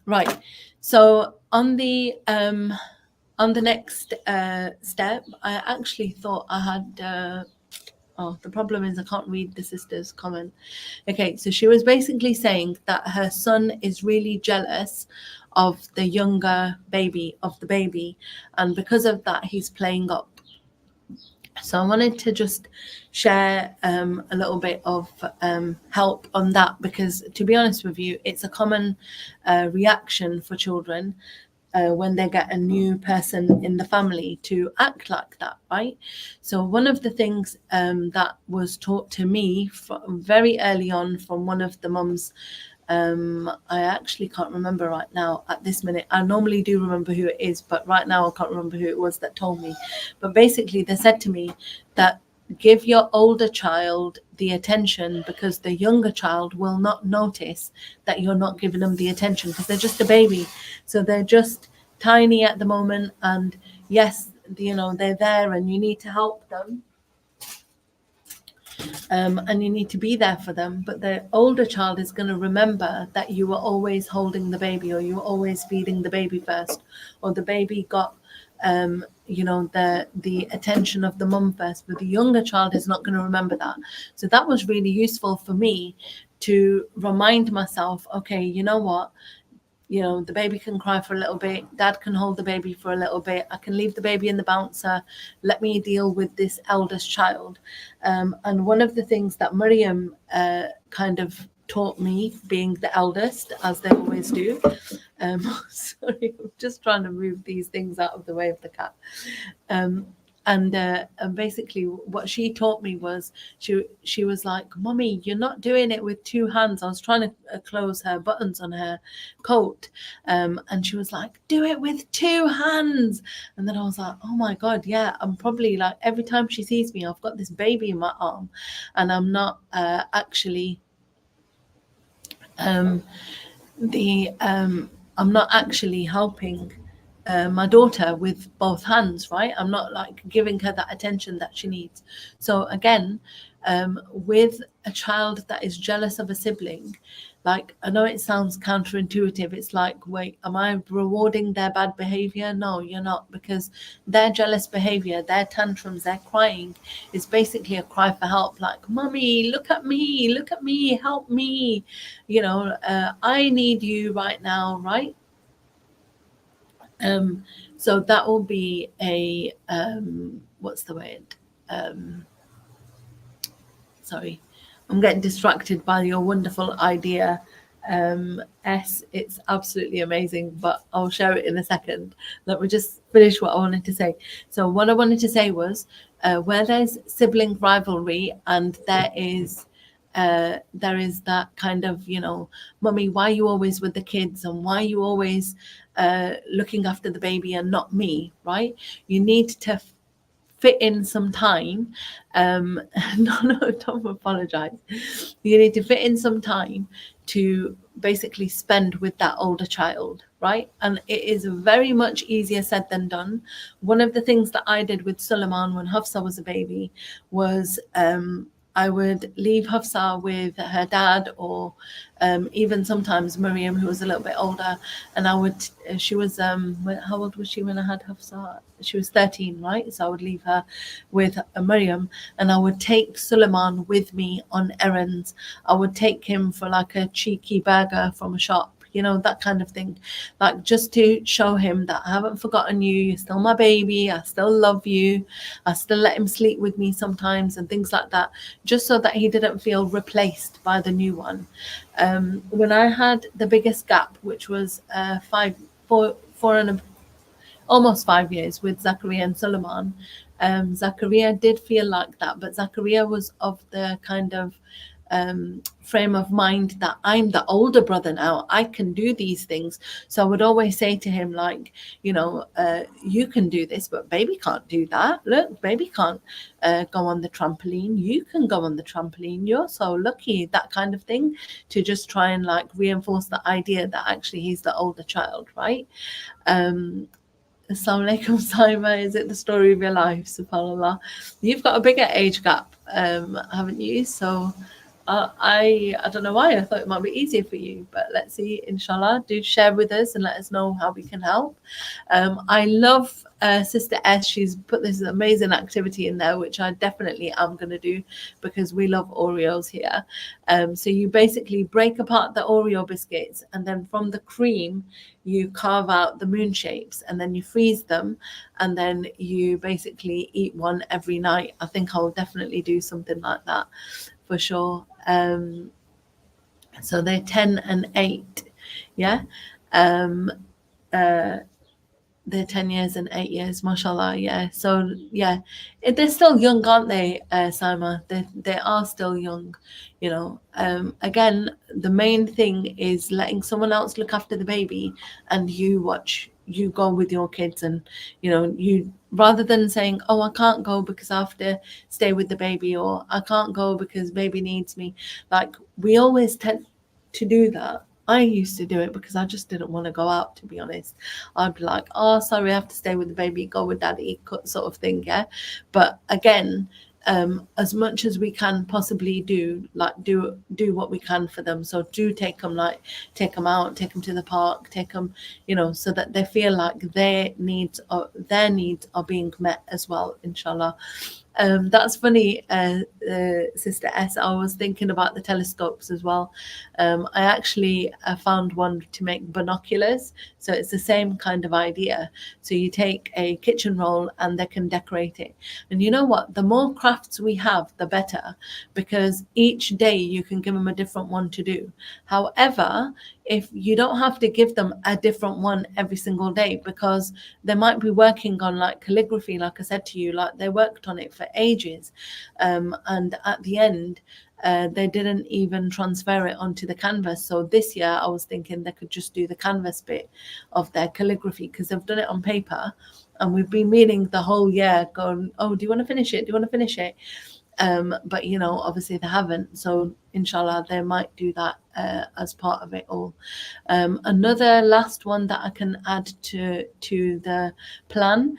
Right. So on the next step, I actually thought I had. The problem is I can't read the sister's comment. Okay, so she was basically saying that her son is really jealous of the younger baby, and because of that, he's playing up. So I wanted to just share a little bit of help on that, because to be honest with you, it's a common reaction for children when they get a new person in the family to act like that, right? So one of the things that was taught to me very early on from one of the mums, I actually can't remember right now at this minute. I normally do remember who it is, but right now I can't remember who it was that told me. But basically they said to me that give your older child the attention, because the younger child will not notice that you're not giving them the attention, because they're just a baby. So they're just tiny at the moment, and yes, they're there and you need to help them. And you need to be there for them, but the older child is going to remember that you were always holding the baby, or you were always feeding the baby first, or the baby got the attention of the mum first. But the younger child is not going to remember that. So that was really useful for me to remind myself, okay, you know what, the baby can cry for a little bit, dad can hold the baby for a little bit, I can leave the baby in the bouncer, let me deal with this eldest child. And one of the things that Miriam kind of taught me, being the eldest, as they always do, sorry, I'm just trying to move these things out of the way of the cat. And basically what she taught me was she was like, "Mommy, you're not doing it with two hands." I was trying to close her buttons on her coat, and she was like, "Do it with two hands." And then I was like, "Oh my God, yeah, I'm probably like, every time she sees me, I've got this baby in my arm, and I'm not actually I'm not actually helping my daughter with both hands, right? I'm not like giving her that attention that she needs." So again, with a child that is jealous of a sibling, Like, I know it sounds counterintuitive. It's like, wait, am I rewarding their bad behavior? No, you're not, because their jealous behavior, their tantrums, their crying is basically a cry for help. Like, mommy, look at me, help me. I need you right now, right? So that will be a what's the word? Sorry, I'm getting distracted by your wonderful idea. It's absolutely amazing, but I'll share it in a second. Let me just finish what I wanted to say. So what I wanted to say was, where there's sibling rivalry and there is that kind of, mummy, why are you always with the kids, and why are you always looking after the baby and not me, right? You need to fit in some time. No, don't apologize. You need to fit in some time to basically spend with that older child, right? And it is very much easier said than done. One of the things that I did with Suleiman when Hafsa was a baby was I would leave Hafsa with her dad, or even sometimes Miriam, who was a little bit older, and she was how old was she when I had Hafsa? She was 13, right? So I would leave her with Miriam, and I would take Suleiman with me on errands. I would take him for like a cheeky burger from a shop, that kind of thing, like just to show him that I haven't forgotten you. You're still my baby. I still love you. I still let him sleep with me sometimes and things like that, just so that he didn't feel replaced by the new one. When I had the biggest gap, which was almost 5 years with Zachariah and Suleiman, Zachariah did feel like that, but Zachariah was of the kind of frame of mind that I'm the older brother now. I can do these things. So I would always say to him, like, you can do this, but baby can't do that. Look, baby can't go on the trampoline. You can go on the trampoline. You're so lucky, that kind of thing, to just try and like reinforce the idea that actually he's the older child, right? Assalamu alaikum, Saima. Is it the story of your life? SubhanAllah. You've got a bigger age gap, haven't you? So I don't know why. I thought it might be easier for you, but let's see. Inshallah, do share with us and let us know how we can help. I love Sister S. She's put this amazing activity in there, which I definitely am going to do because we love Oreos here. So you basically break apart the Oreo biscuits, and then from the cream you carve out the moon shapes, and then you freeze them, and then you basically eat one every night. I think I'll definitely do something like that for sure. So they're 10 and 8, yeah. They're 10 years and 8 years, mashallah. Yeah, so yeah, they're still young, aren't they, Saima? They are still young, again, the main thing is letting someone else look after the baby, and you go with your kids, and you, rather than saying, oh, I can't go because I have to stay with the baby, or I can't go because baby needs me. Like, we always tend to do that. I used to do it because I just didn't want to go out, to be honest. I'd be like, oh, sorry, I have to stay with the baby, go with daddy, sort of thing, yeah. But again, as much as we can possibly do, like do what we can for them. So do take them out, take them to the park, take them, so that they feel like their needs are being met as well, inshallah. That's funny, Sister S. I was thinking about the telescopes as well. I actually found one to make binoculars, so it's the same kind of idea. So you take a kitchen roll and they can decorate it. And you know what? The more crafts we have, the better, because each day you can give them a different one to do. However, if you don't have to give them a different one every single day, because they might be working on like calligraphy, like I said to you, like they worked on it for ages, and at the end they didn't even transfer it onto the canvas. So this year I was thinking they could just do the canvas bit of their calligraphy, because they've done it on paper, and we've been meaning the whole year going, oh, do you want to finish it, but obviously they haven't. So inshallah they might do that as part of it all. Another last one that I can add to the plan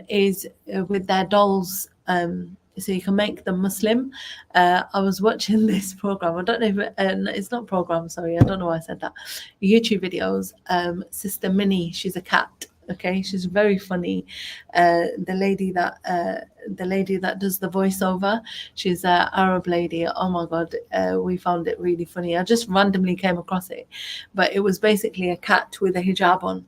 is with their dolls. so you can make them Muslim. I was watching this program. I don't know if it's not program. Sorry, I don't know why I said that. YouTube videos. Sister Minnie, she's a cat. Okay, she's very funny. The lady that does the voiceover, she's an Arab lady. Oh my God, we found it really funny. I just randomly came across it, but it was basically a cat with a hijab on.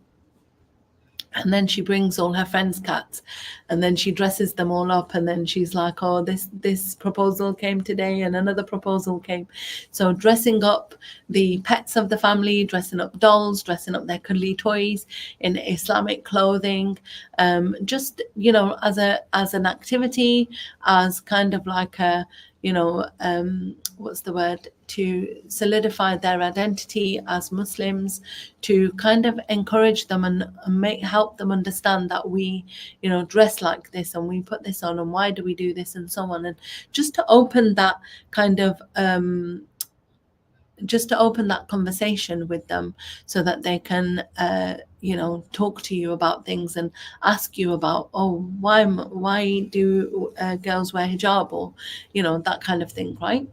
And then she brings all her friends' cats, and then she dresses them all up, and then she's like, oh, this proposal came today and another proposal came. So dressing up the pets of the family, dressing up dolls, dressing up their cuddly toys in Islamic clothing, just, you know, as an activity, as kind of like a, you know, what's the word, to solidify their identity as Muslims, to kind of encourage them and help them understand that we, you know, dress like this and we put this on and why do we do this and so on, and just to open that kind of just to open that conversation with them so that they can you know, talk to you about things and ask you about, oh, why do girls wear hijab, or, you know, that kind of thing, right?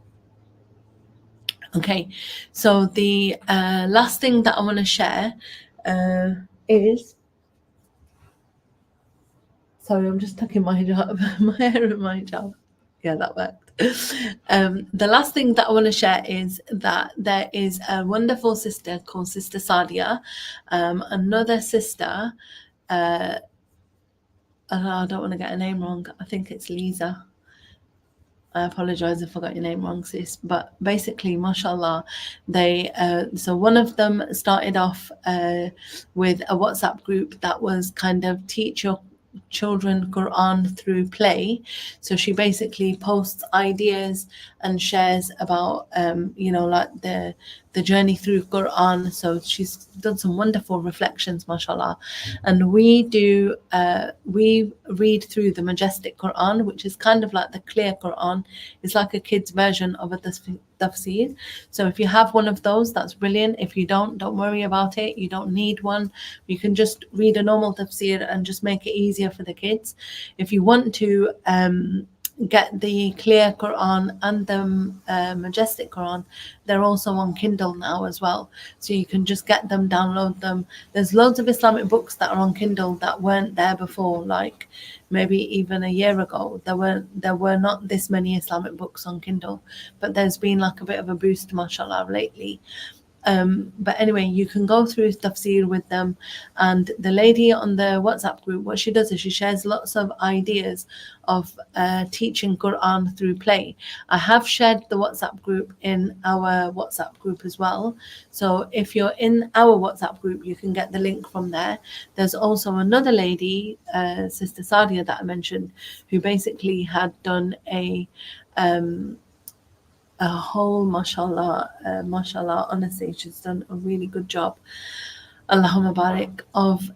Okay, so the last thing that I want to share is, sorry, I'm just tucking my hijab, my hair in my hijab. Yeah, that worked. The last thing that I want to share is that there is a wonderful sister called Sister Sadia, another sister, I don't want to get her name wrong, I think it's Lisa. I apologize if I got your name wrong, sis. But basically, mashallah, they so one of them started off with a WhatsApp group that was kind of teach your children Quran through play. So she basically posts ideas and shares about you know, like the journey through Quran. So she's done some wonderful reflections, mashallah. And we read through the majestic Quran, which is kind of like the clear Quran. It's like a kid's version of a tafsir. So if you have one of those, that's brilliant. If you don't worry about it. You don't need one. You can just read a normal tafsir and just make it easier for the kids. If you want to get the clear Quran and the majestic Quran, they're also on Kindle now as well, so you can just get them, download them. There's loads of Islamic books that are on Kindle that weren't there before, like maybe even a year ago. There were not this many Islamic books on Kindle, but there's been like a bit of a boost, mashallah, lately. But anyway, you can go through tafsir with them, and the lady on the WhatsApp group, what she does is she shares lots of ideas of teaching Quran through play. I have shared the WhatsApp group in our WhatsApp group as well, so if you're in our WhatsApp group, you can get the link from there. There's also another lady, Sister Sadia, that I mentioned, who basically had done a whole, mashallah, honestly, she's done a really good job, Allahumma barik, of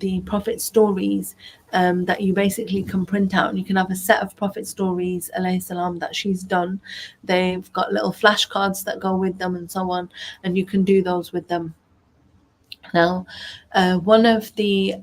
the Prophet stories that you basically can print out, and you can have a set of Prophet stories, alayhi salam, that she's done. They've got little flashcards that go with them and so on, and you can do those with them. Now, one of the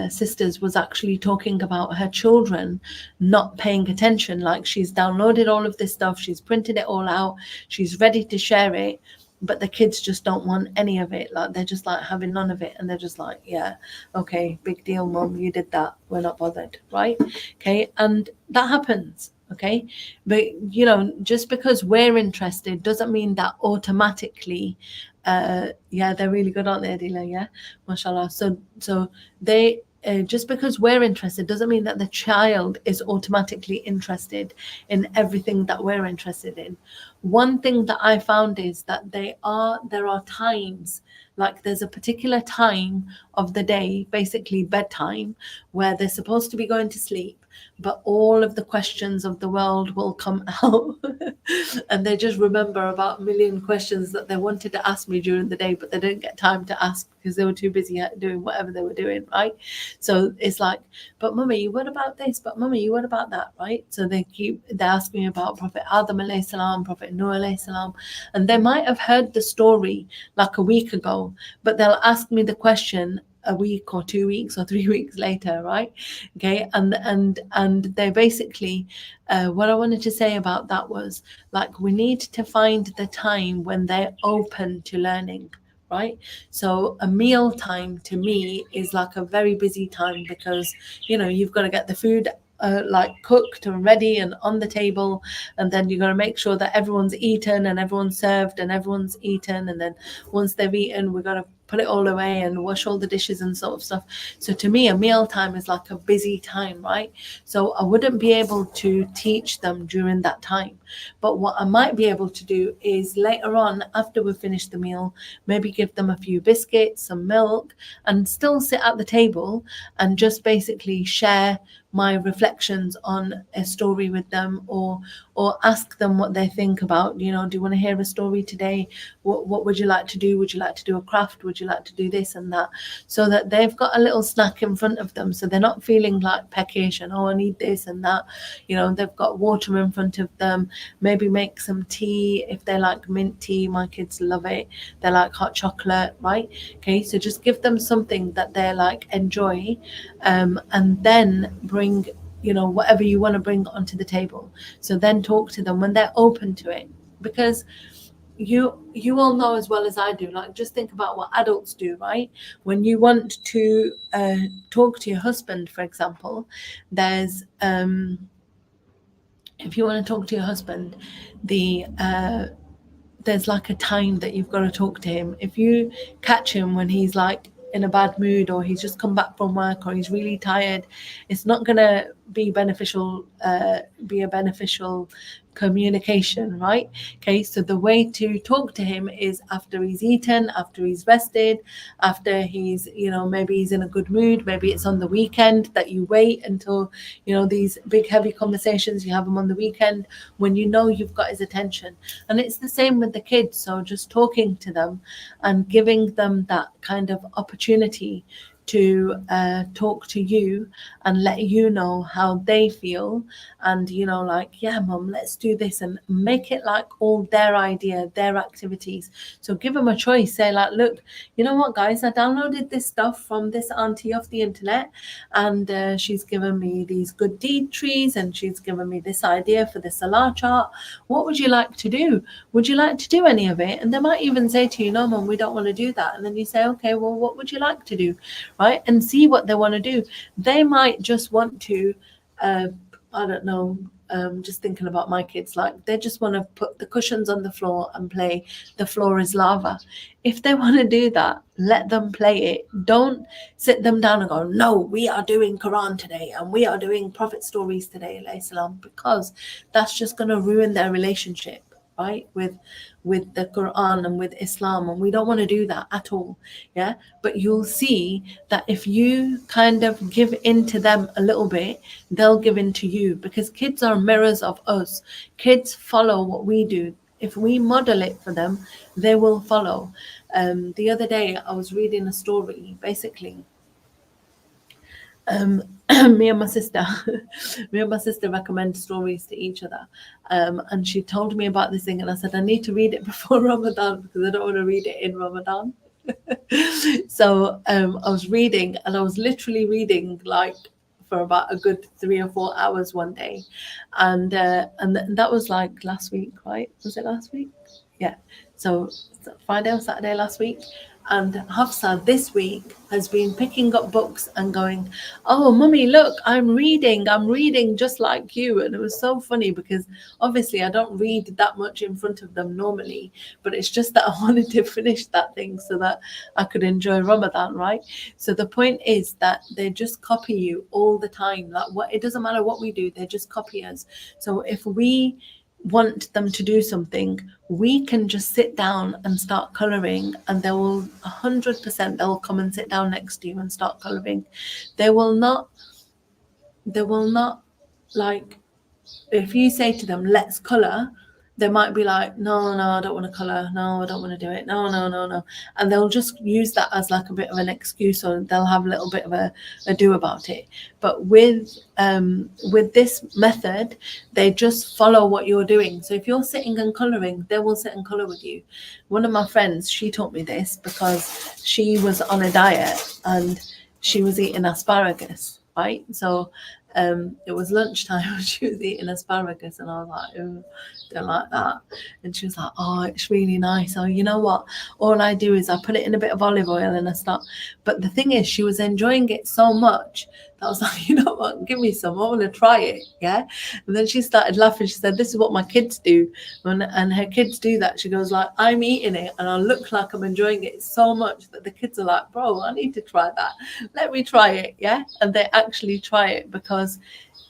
sisters was actually talking about her children not paying attention. Like, she's downloaded all of this stuff, she's printed it all out, she's ready to share it, but the kids just don't want any of it. Like, they're just like having none of it, and they're just like, yeah, okay, big deal, mom, you did that, we're not bothered, right? Okay, and that happens. Okay, but you know, just because we're interested doesn't mean that automatically yeah, they're really good, aren't they, Adila? Yeah, mashallah. So they just because we're interested doesn't mean that the child is automatically interested in everything that we're interested in. One thing that I found is that there are times, like there's a particular time of the day, basically bedtime, where they're supposed to be going to sleep, but all of the questions of the world will come out and they just remember about a million questions that they wanted to ask me during the day, but they didn't get time to ask because they were too busy doing whatever they were doing, right? So it's like, but mummy, what about this? But mummy, what about that, right? So they ask me about Prophet Adam alayhi salam, Prophet Noah alayhi salam, and they might have heard the story like a week ago, but they'll ask me the question a week or 2 weeks or 3 weeks later, right? Okay, and they basically, what I wanted to say about that was, like, we need to find the time when they're open to learning, right? So a meal time to me is like a very busy time, because you've got to get the food like cooked and ready and on the table, and then you're going to make sure that everyone's eaten and everyone's served and everyone's eaten, and then once they've eaten, we're going to put it all away and wash all the dishes and sort of stuff. So to me, a meal time is like a busy time, right? So I wouldn't be able to teach them during that time. But what I might be able to do is later on, after we've finished the meal, maybe give them a few biscuits, some milk, and still sit at the table and just basically share my reflections on a story with them, or ask them what they think about, do you want to hear a story today? What would you like to do? Would you like to do a craft? Would you like to do this and that? So that they've got a little snack in front of them, so they're not feeling like peckish and, oh, I need this and that. They've got water in front of them. Maybe make some tea if they like mint tea. My kids love it. They like hot chocolate, right? Okay, so just give them something that they like, enjoy, and then bring whatever you want to bring onto the table. So then talk to them when they're open to it, because you all know as well as I do, like, just think about what adults do, right? When you want to talk to your husband, for example, there's if you want to talk to your husband, there's like a time that you've got to talk to him. If you catch him when he's like in a bad mood, or he's just come back from work, or he's really tired, it's not going to be a beneficial communication, right? Okay, so the way to talk to him is after he's eaten, after he's rested, after he's, maybe he's in a good mood. Maybe it's on the weekend that you wait until, these big heavy conversations, you have them on the weekend when you've got his attention. And it's the same with the kids. So just talking to them and giving them that kind of opportunity to talk to you and let you know how they feel, and like, yeah, mum, let's do this, and make it like all their idea, their activities. So give them a choice. Say, like, look, you know what, guys, I downloaded this stuff from this auntie off the internet, and she's given me these good deed trees, and she's given me this idea for the Salah Chart. What would you like to do? Would you like to do any of it? And they might even say to you, no, mum, we don't want to do that. And then you say, okay, well, what would you like to do? Right? And see what they want to do. They might just want to, I don't know, just thinking about my kids, like, they just want to put the cushions on the floor and play The Floor is Lava. If they want to do that, let them play it. Don't sit them down and go, no, we are doing Quran today and we are doing Prophet stories today, because that's just going to ruin their relationship, right, with the Quran and with Islam, and we don't want to do that at all. Yeah, but you'll see that if you kind of give in to them a little bit, they'll give in to you, because kids are mirrors of us. Kids follow what we do. If we model it for them, they will follow. The other day I was reading a story, basically. Me and my sister recommend stories to each other, and she told me about this thing, and I said, I need to read it before Ramadan, because I don't want to read it in Ramadan. So I was reading, and I was literally reading like for about a good 3 or 4 hours one day, and that was like last week, right? Was it last week? Yeah. So Friday or Saturday last week. And Hafsa this week has been picking up books and going, oh, mummy, look, I'm reading just like you. And it was so funny, because obviously I don't read that much in front of them normally, but it's just that I wanted to finish that thing so that I could enjoy Ramadan, right? So the point is that they just copy you all the time. Like, it doesn't matter what we do, they just copy us. So if we want them to do something, we can just sit down and start coloring, and they will 100%, they'll come and sit down next to you and start coloring. They will not like, if you say to them, let's color, they might be like, no, I don't want to colour, no, I don't want to do it, no, and they'll just use that as like a bit of an excuse, or they'll have a little bit of a do about it. But with this method, they just follow what you're doing. So if you're sitting and colouring, they will sit and colour with you. One of my friends, she taught me this because she was on a diet and she was eating asparagus, right? So it was lunchtime and she was eating asparagus, and I was like, oh, don't like that. And she was like, oh, it's really nice. Oh, you know what? All I do is I put it in a bit of olive oil and I start. But the thing is, she was enjoying it so much that I was like, you know what? Give me some. I want to try it. Yeah. And then she started laughing. She said, this is what my kids do. And her kids do that. She goes like, I'm eating it and I look like I'm enjoying it so much that the kids are like, bro, I need to try that. Let me try it. Yeah. And they actually try it because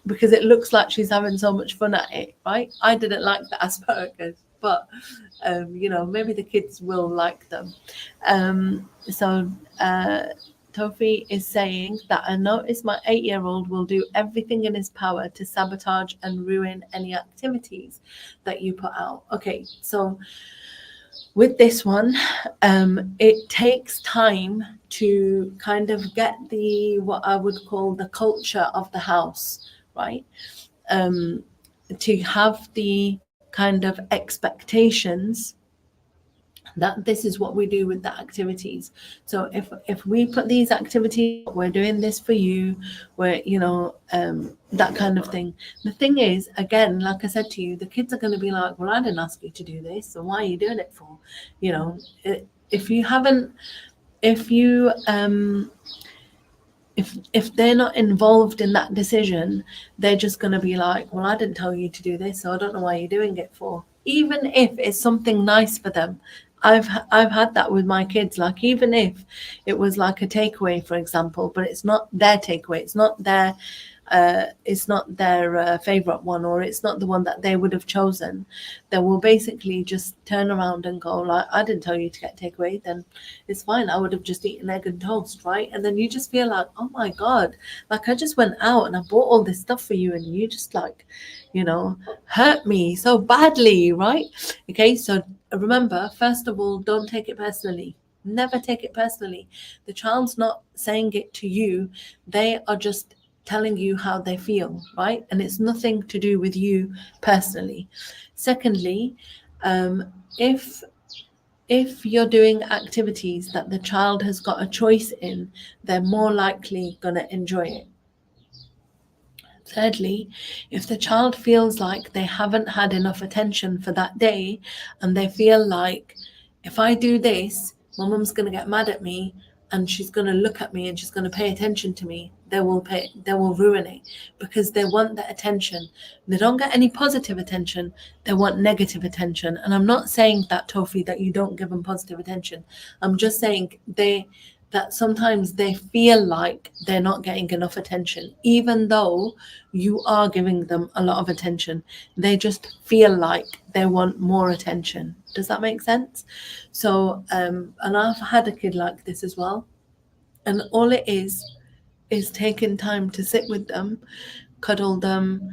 it looks like she's having so much fun at it, right? I didn't like the asparagus, but maybe the kids will like them. So Tofi is saying that I notice my 8-year-old will do everything in his power to sabotage and ruin any activities that you put out. Okay, so with this one, it takes time to kind of get what I would call the culture of the house, right? To have the kind of expectations that this is what we do with the activities. So if we put these activities, we're doing this for you, we're that kind of thing. The thing is, again, like I said to you, the kids are going to be like, well, I didn't ask you to do this, so why are you doing it for? If they're not involved in that decision, they're just going to be like, well, I didn't tell you to do this, so I don't know why you're doing it for. Even if it's something nice for them. I've had that with my kids. Like, even if it was like a takeaway, for example, but it's not their takeaway, it's not their favorite one, or it's not the one that they would have chosen, they will basically just turn around and go like, I didn't tell you to get takeaway, then it's fine, I would have just eaten egg and toast, right? And then you just feel like, oh my god, like I just went out and I bought all this stuff for you and you just like hurt me so badly, right? Okay, so remember, first of all, don't take it personally. Never take it personally. The child's not saying it to you, they are just telling you how they feel, right? And it's nothing to do with you personally. Secondly, if you're doing activities that the child has got a choice in, they're more likely going to enjoy it. Thirdly, if the child feels like they haven't had enough attention for that day, and they feel like, if I do this, my mum's going to get mad at me and she's going to look at me and she's going to pay attention to me, they will ruin it, because they want the attention. They don't get any positive attention, they want negative attention. And I'm not saying that, Tofi, that you don't give them positive attention. I'm just saying that sometimes they feel like they're not getting enough attention, even though you are giving them a lot of attention. They just feel like they want more attention. Does that make sense? So, and I've had a kid like this as well. And all it is taking time to sit with them, cuddle them,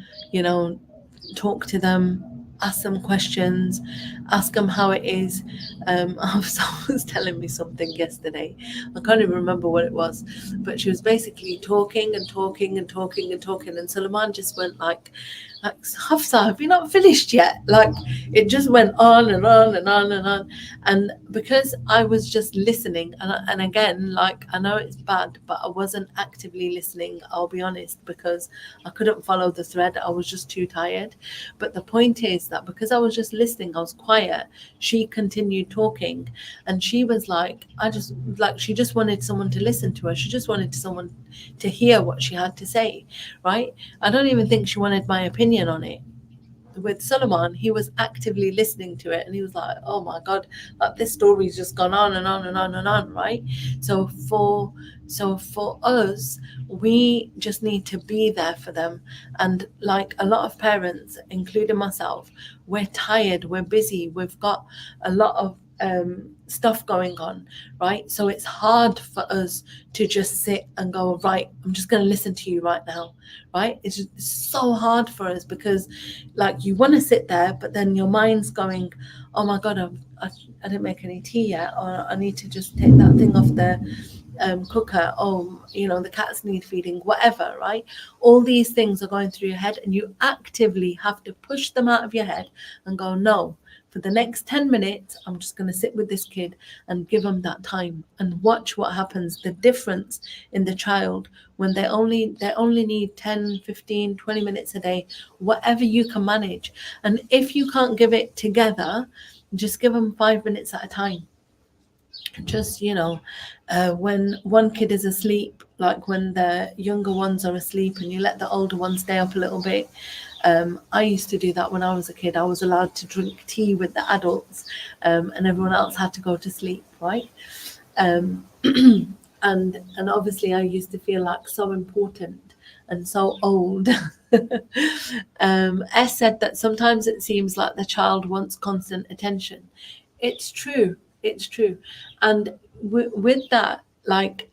talk to them, ask them questions, ask them how it is. Someone was telling me something yesterday. I can't even remember what it was, but she was basically talking and talking and talking and talking, and Suleiman just went like, Hafsa, have you not finished yet? Like, it just went on and on and on and on. And because I was just listening, and again, like, I know it's bad, but I wasn't actively listening, I'll be honest, because I couldn't follow the thread. I was just too tired. But the point is that because I was just listening, I was quiet, she continued talking, and she was like, she just wanted someone to listen to her. She just wanted someone to hear what she had to say, right? I don't even think she wanted my opinion on it. With Suleiman, he was actively listening to it, and he was like, oh my god, like, this story's just gone on and on and on and on, right? So for us, we just need to be there for them. And like a lot of parents, including myself, we're tired, we're busy, we've got a lot of stuff going on, right? So it's hard for us to just sit and go, right, I'm just going to listen to you right now, right? It's just so hard for us because like you want to sit there, but then your mind's going, oh my God, I didn't make any tea yet, or I need to just take that thing off the cooker, oh, you know, the cats need feeding, whatever, right? All these things are going through your head, and you actively have to push them out of your head and go, no, for the next 10 minutes, I'm just going to sit with this kid and give them that time and watch what happens. The difference in the child when they only need 10, 15, 20 minutes a day, whatever you can manage. And if you can't give it together, just give them 5 minutes at a time. Just, you know, when one kid is asleep, like when the younger ones are asleep and you let the older ones stay up a little bit. I used to do that when I was a kid. I was allowed to drink tea with the adults, and everyone else had to go to sleep, right? And obviously I used to feel like so important and so old. S said that sometimes it seems like the child wants constant attention. It's true. It's true. And with that, like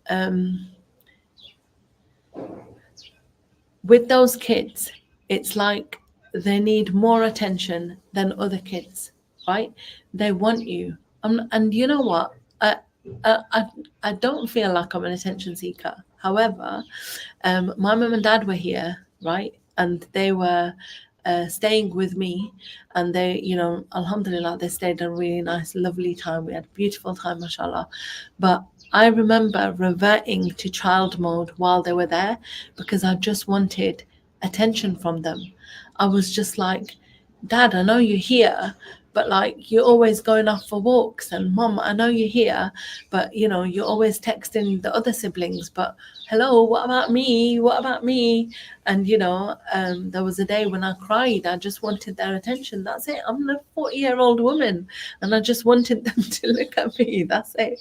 with those kids, it's like they need more attention than other kids, right? They want you. And you know what? I don't feel like I'm an attention seeker. However, my mum and dad were here, right? And they were staying with me, and they, you know, alhamdulillah, they stayed a really nice, lovely time. We had a beautiful time, mashallah. But I remember reverting to child mode while they were there because I just wanted attention from them. I was just like, Dad, I know you're here, but like you're always going off for walks, and Mom, I know you're here, but you know, you're always texting the other siblings, but hello, what about me? What about me? And you know, there was a day when I cried. I just wanted their attention. That's it. I'm a 40-year-old woman, and I just wanted them to look at me. That's it,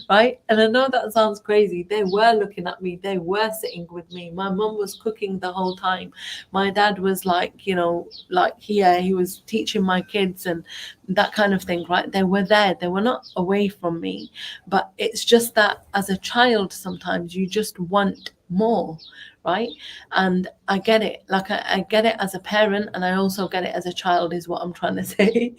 right? And I know that sounds crazy. They were looking at me. They were sitting with me. My mum was cooking the whole time. My dad was like, you know, like here, he was teaching my kids and that kind of thing, right? They were there. They were not away from me. But it's just that as a child, sometimes you just want more, right? And I get it. Like I get it as a parent, and I also get it as a child, is what I'm trying to say.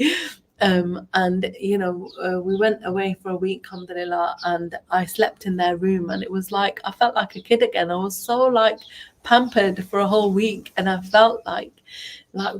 And you know, we went away for a week, alhamdulillah, and I slept in their room, and it was like I felt like a kid again. I was so like pampered for a whole week, and I felt like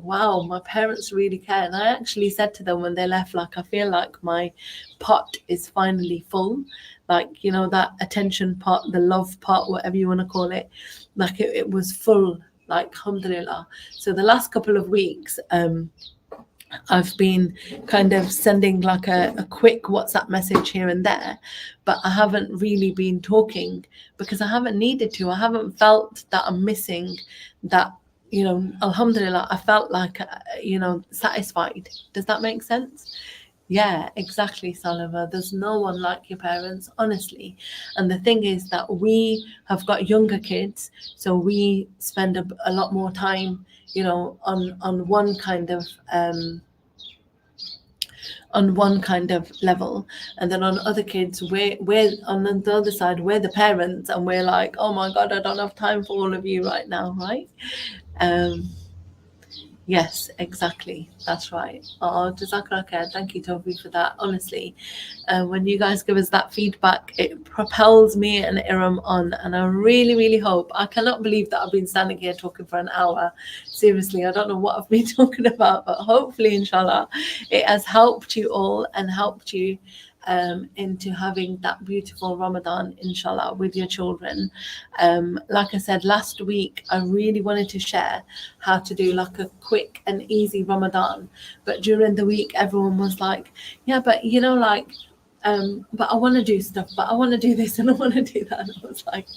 wow, my parents really care. And I actually said to them when they left, like, I feel like my pot is finally full, like, you know, that attention pot, the love pot, whatever you want to call it, like it was full, like, alhamdulillah. So the last couple of weeks, I've been kind of sending like a quick WhatsApp message here and there, but I haven't really been talking because I haven't needed to. I haven't felt that I'm missing that, you know, alhamdulillah, I felt like, you know, satisfied. Does that make sense? Yeah, exactly, Salima. There's no one like your parents, honestly. And the thing is that we have got younger kids, so we spend a lot more time, you know, on one kind of level, and then on other kids, we're on the other side, we're the parents, and we're like, oh my God, I don't have time for all of you right now, right? Yes, exactly. That's right. Oh, Jazakallah khair. Thank you, Toby, for that. Honestly, when you guys give us that feedback, it propels me and Iram on. And I really, really hope, I cannot believe that I've been standing here talking for an hour. Seriously, I don't know what I've been talking about, but hopefully, inshallah, it has helped you all and helped you into having that beautiful Ramadan, inshallah, with your children. Like I said last week, I really wanted to share how to do like a quick and easy Ramadan, but during the week everyone was like, yeah, but you know, like but I want to do stuff, but I want to do this and I want to do that. And I was like,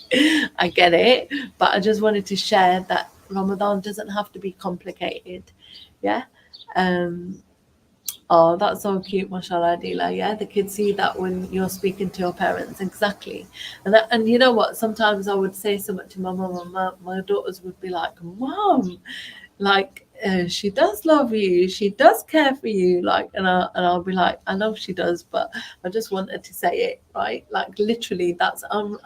I get it, but I just wanted to share that Ramadan doesn't have to be complicated. Yeah. Oh, that's so cute, mashallah, Adila. Yeah, the kids see that when you're speaking to your parents, exactly. And you know what? Sometimes I would say something to my mum, and my daughters would be like, "Mom, like she does love you, she does care for you, like, and I'll be like, I know she does, but I just wanted to say it, right? Like literally, that's I'm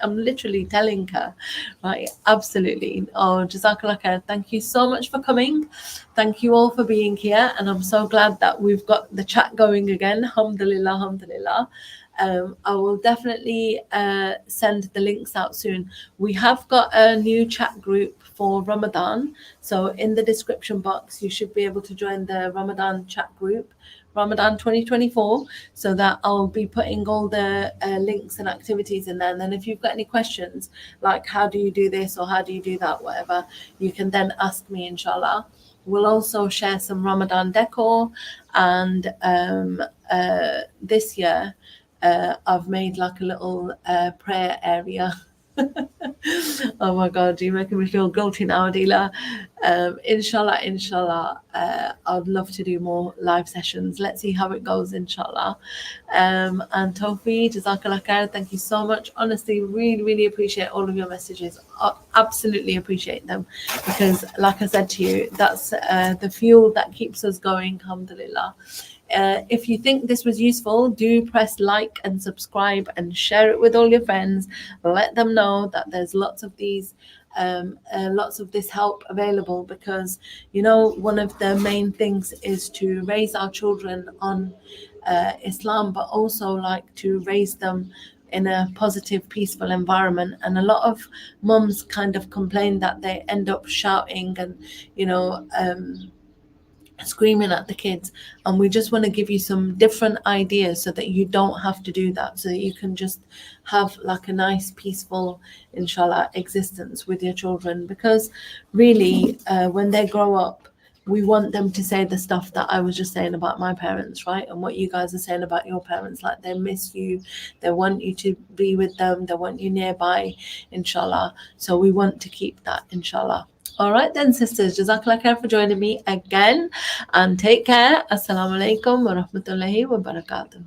literally telling her, right? Absolutely. Oh, Jazakallah khair. Thank you so much for coming. Thank you all for being here, and I'm so glad that we've got the chat going again. Alhamdulillah, alhamdulillah. I will definitely send the links out soon. We have got a new chat group for Ramadan. So in the description box, you should be able to join the Ramadan chat group, Ramadan 2024, so that I'll be putting all the links and activities in there. And then if you've got any questions, like how do you do this or how do you do that, whatever, you can then ask me, inshallah. We'll also share some Ramadan decor, and this year I've made like a little prayer area. Oh my God, you're making me feel guilty now, Adila. Inshallah, I'd love to do more live sessions. Let's see how it goes, inshallah. And Tofi, Jazakallah khair, thank you so much. Honestly, really appreciate all of your messages. I absolutely appreciate them, because like I said to you, that's the fuel that keeps us going, alhamdulillah. If you think this was useful, do press like and subscribe and share it with all your friends. Let them know that there's lots of these lots of this help available, because you know, one of the main things is to raise our children on Islam, but also like to raise them in a positive, peaceful environment. And a lot of mums kind of complain that they end up shouting and, you know, screaming at the kids, and we just want to give you some different ideas so that you don't have to do that, so that you can just have like a nice, peaceful, inshallah, existence with your children. Because really, when they grow up, we want them to say the stuff that I was just saying about my parents, right? And what you guys are saying about your parents, like they miss you, they want you to be with them, they want you nearby, inshallah. So we want to keep that, inshallah. All right then, sisters, Jazakallah khair for joining me again, and take care. Assalamu alaikum wa rahmatullahi wa barakatuh.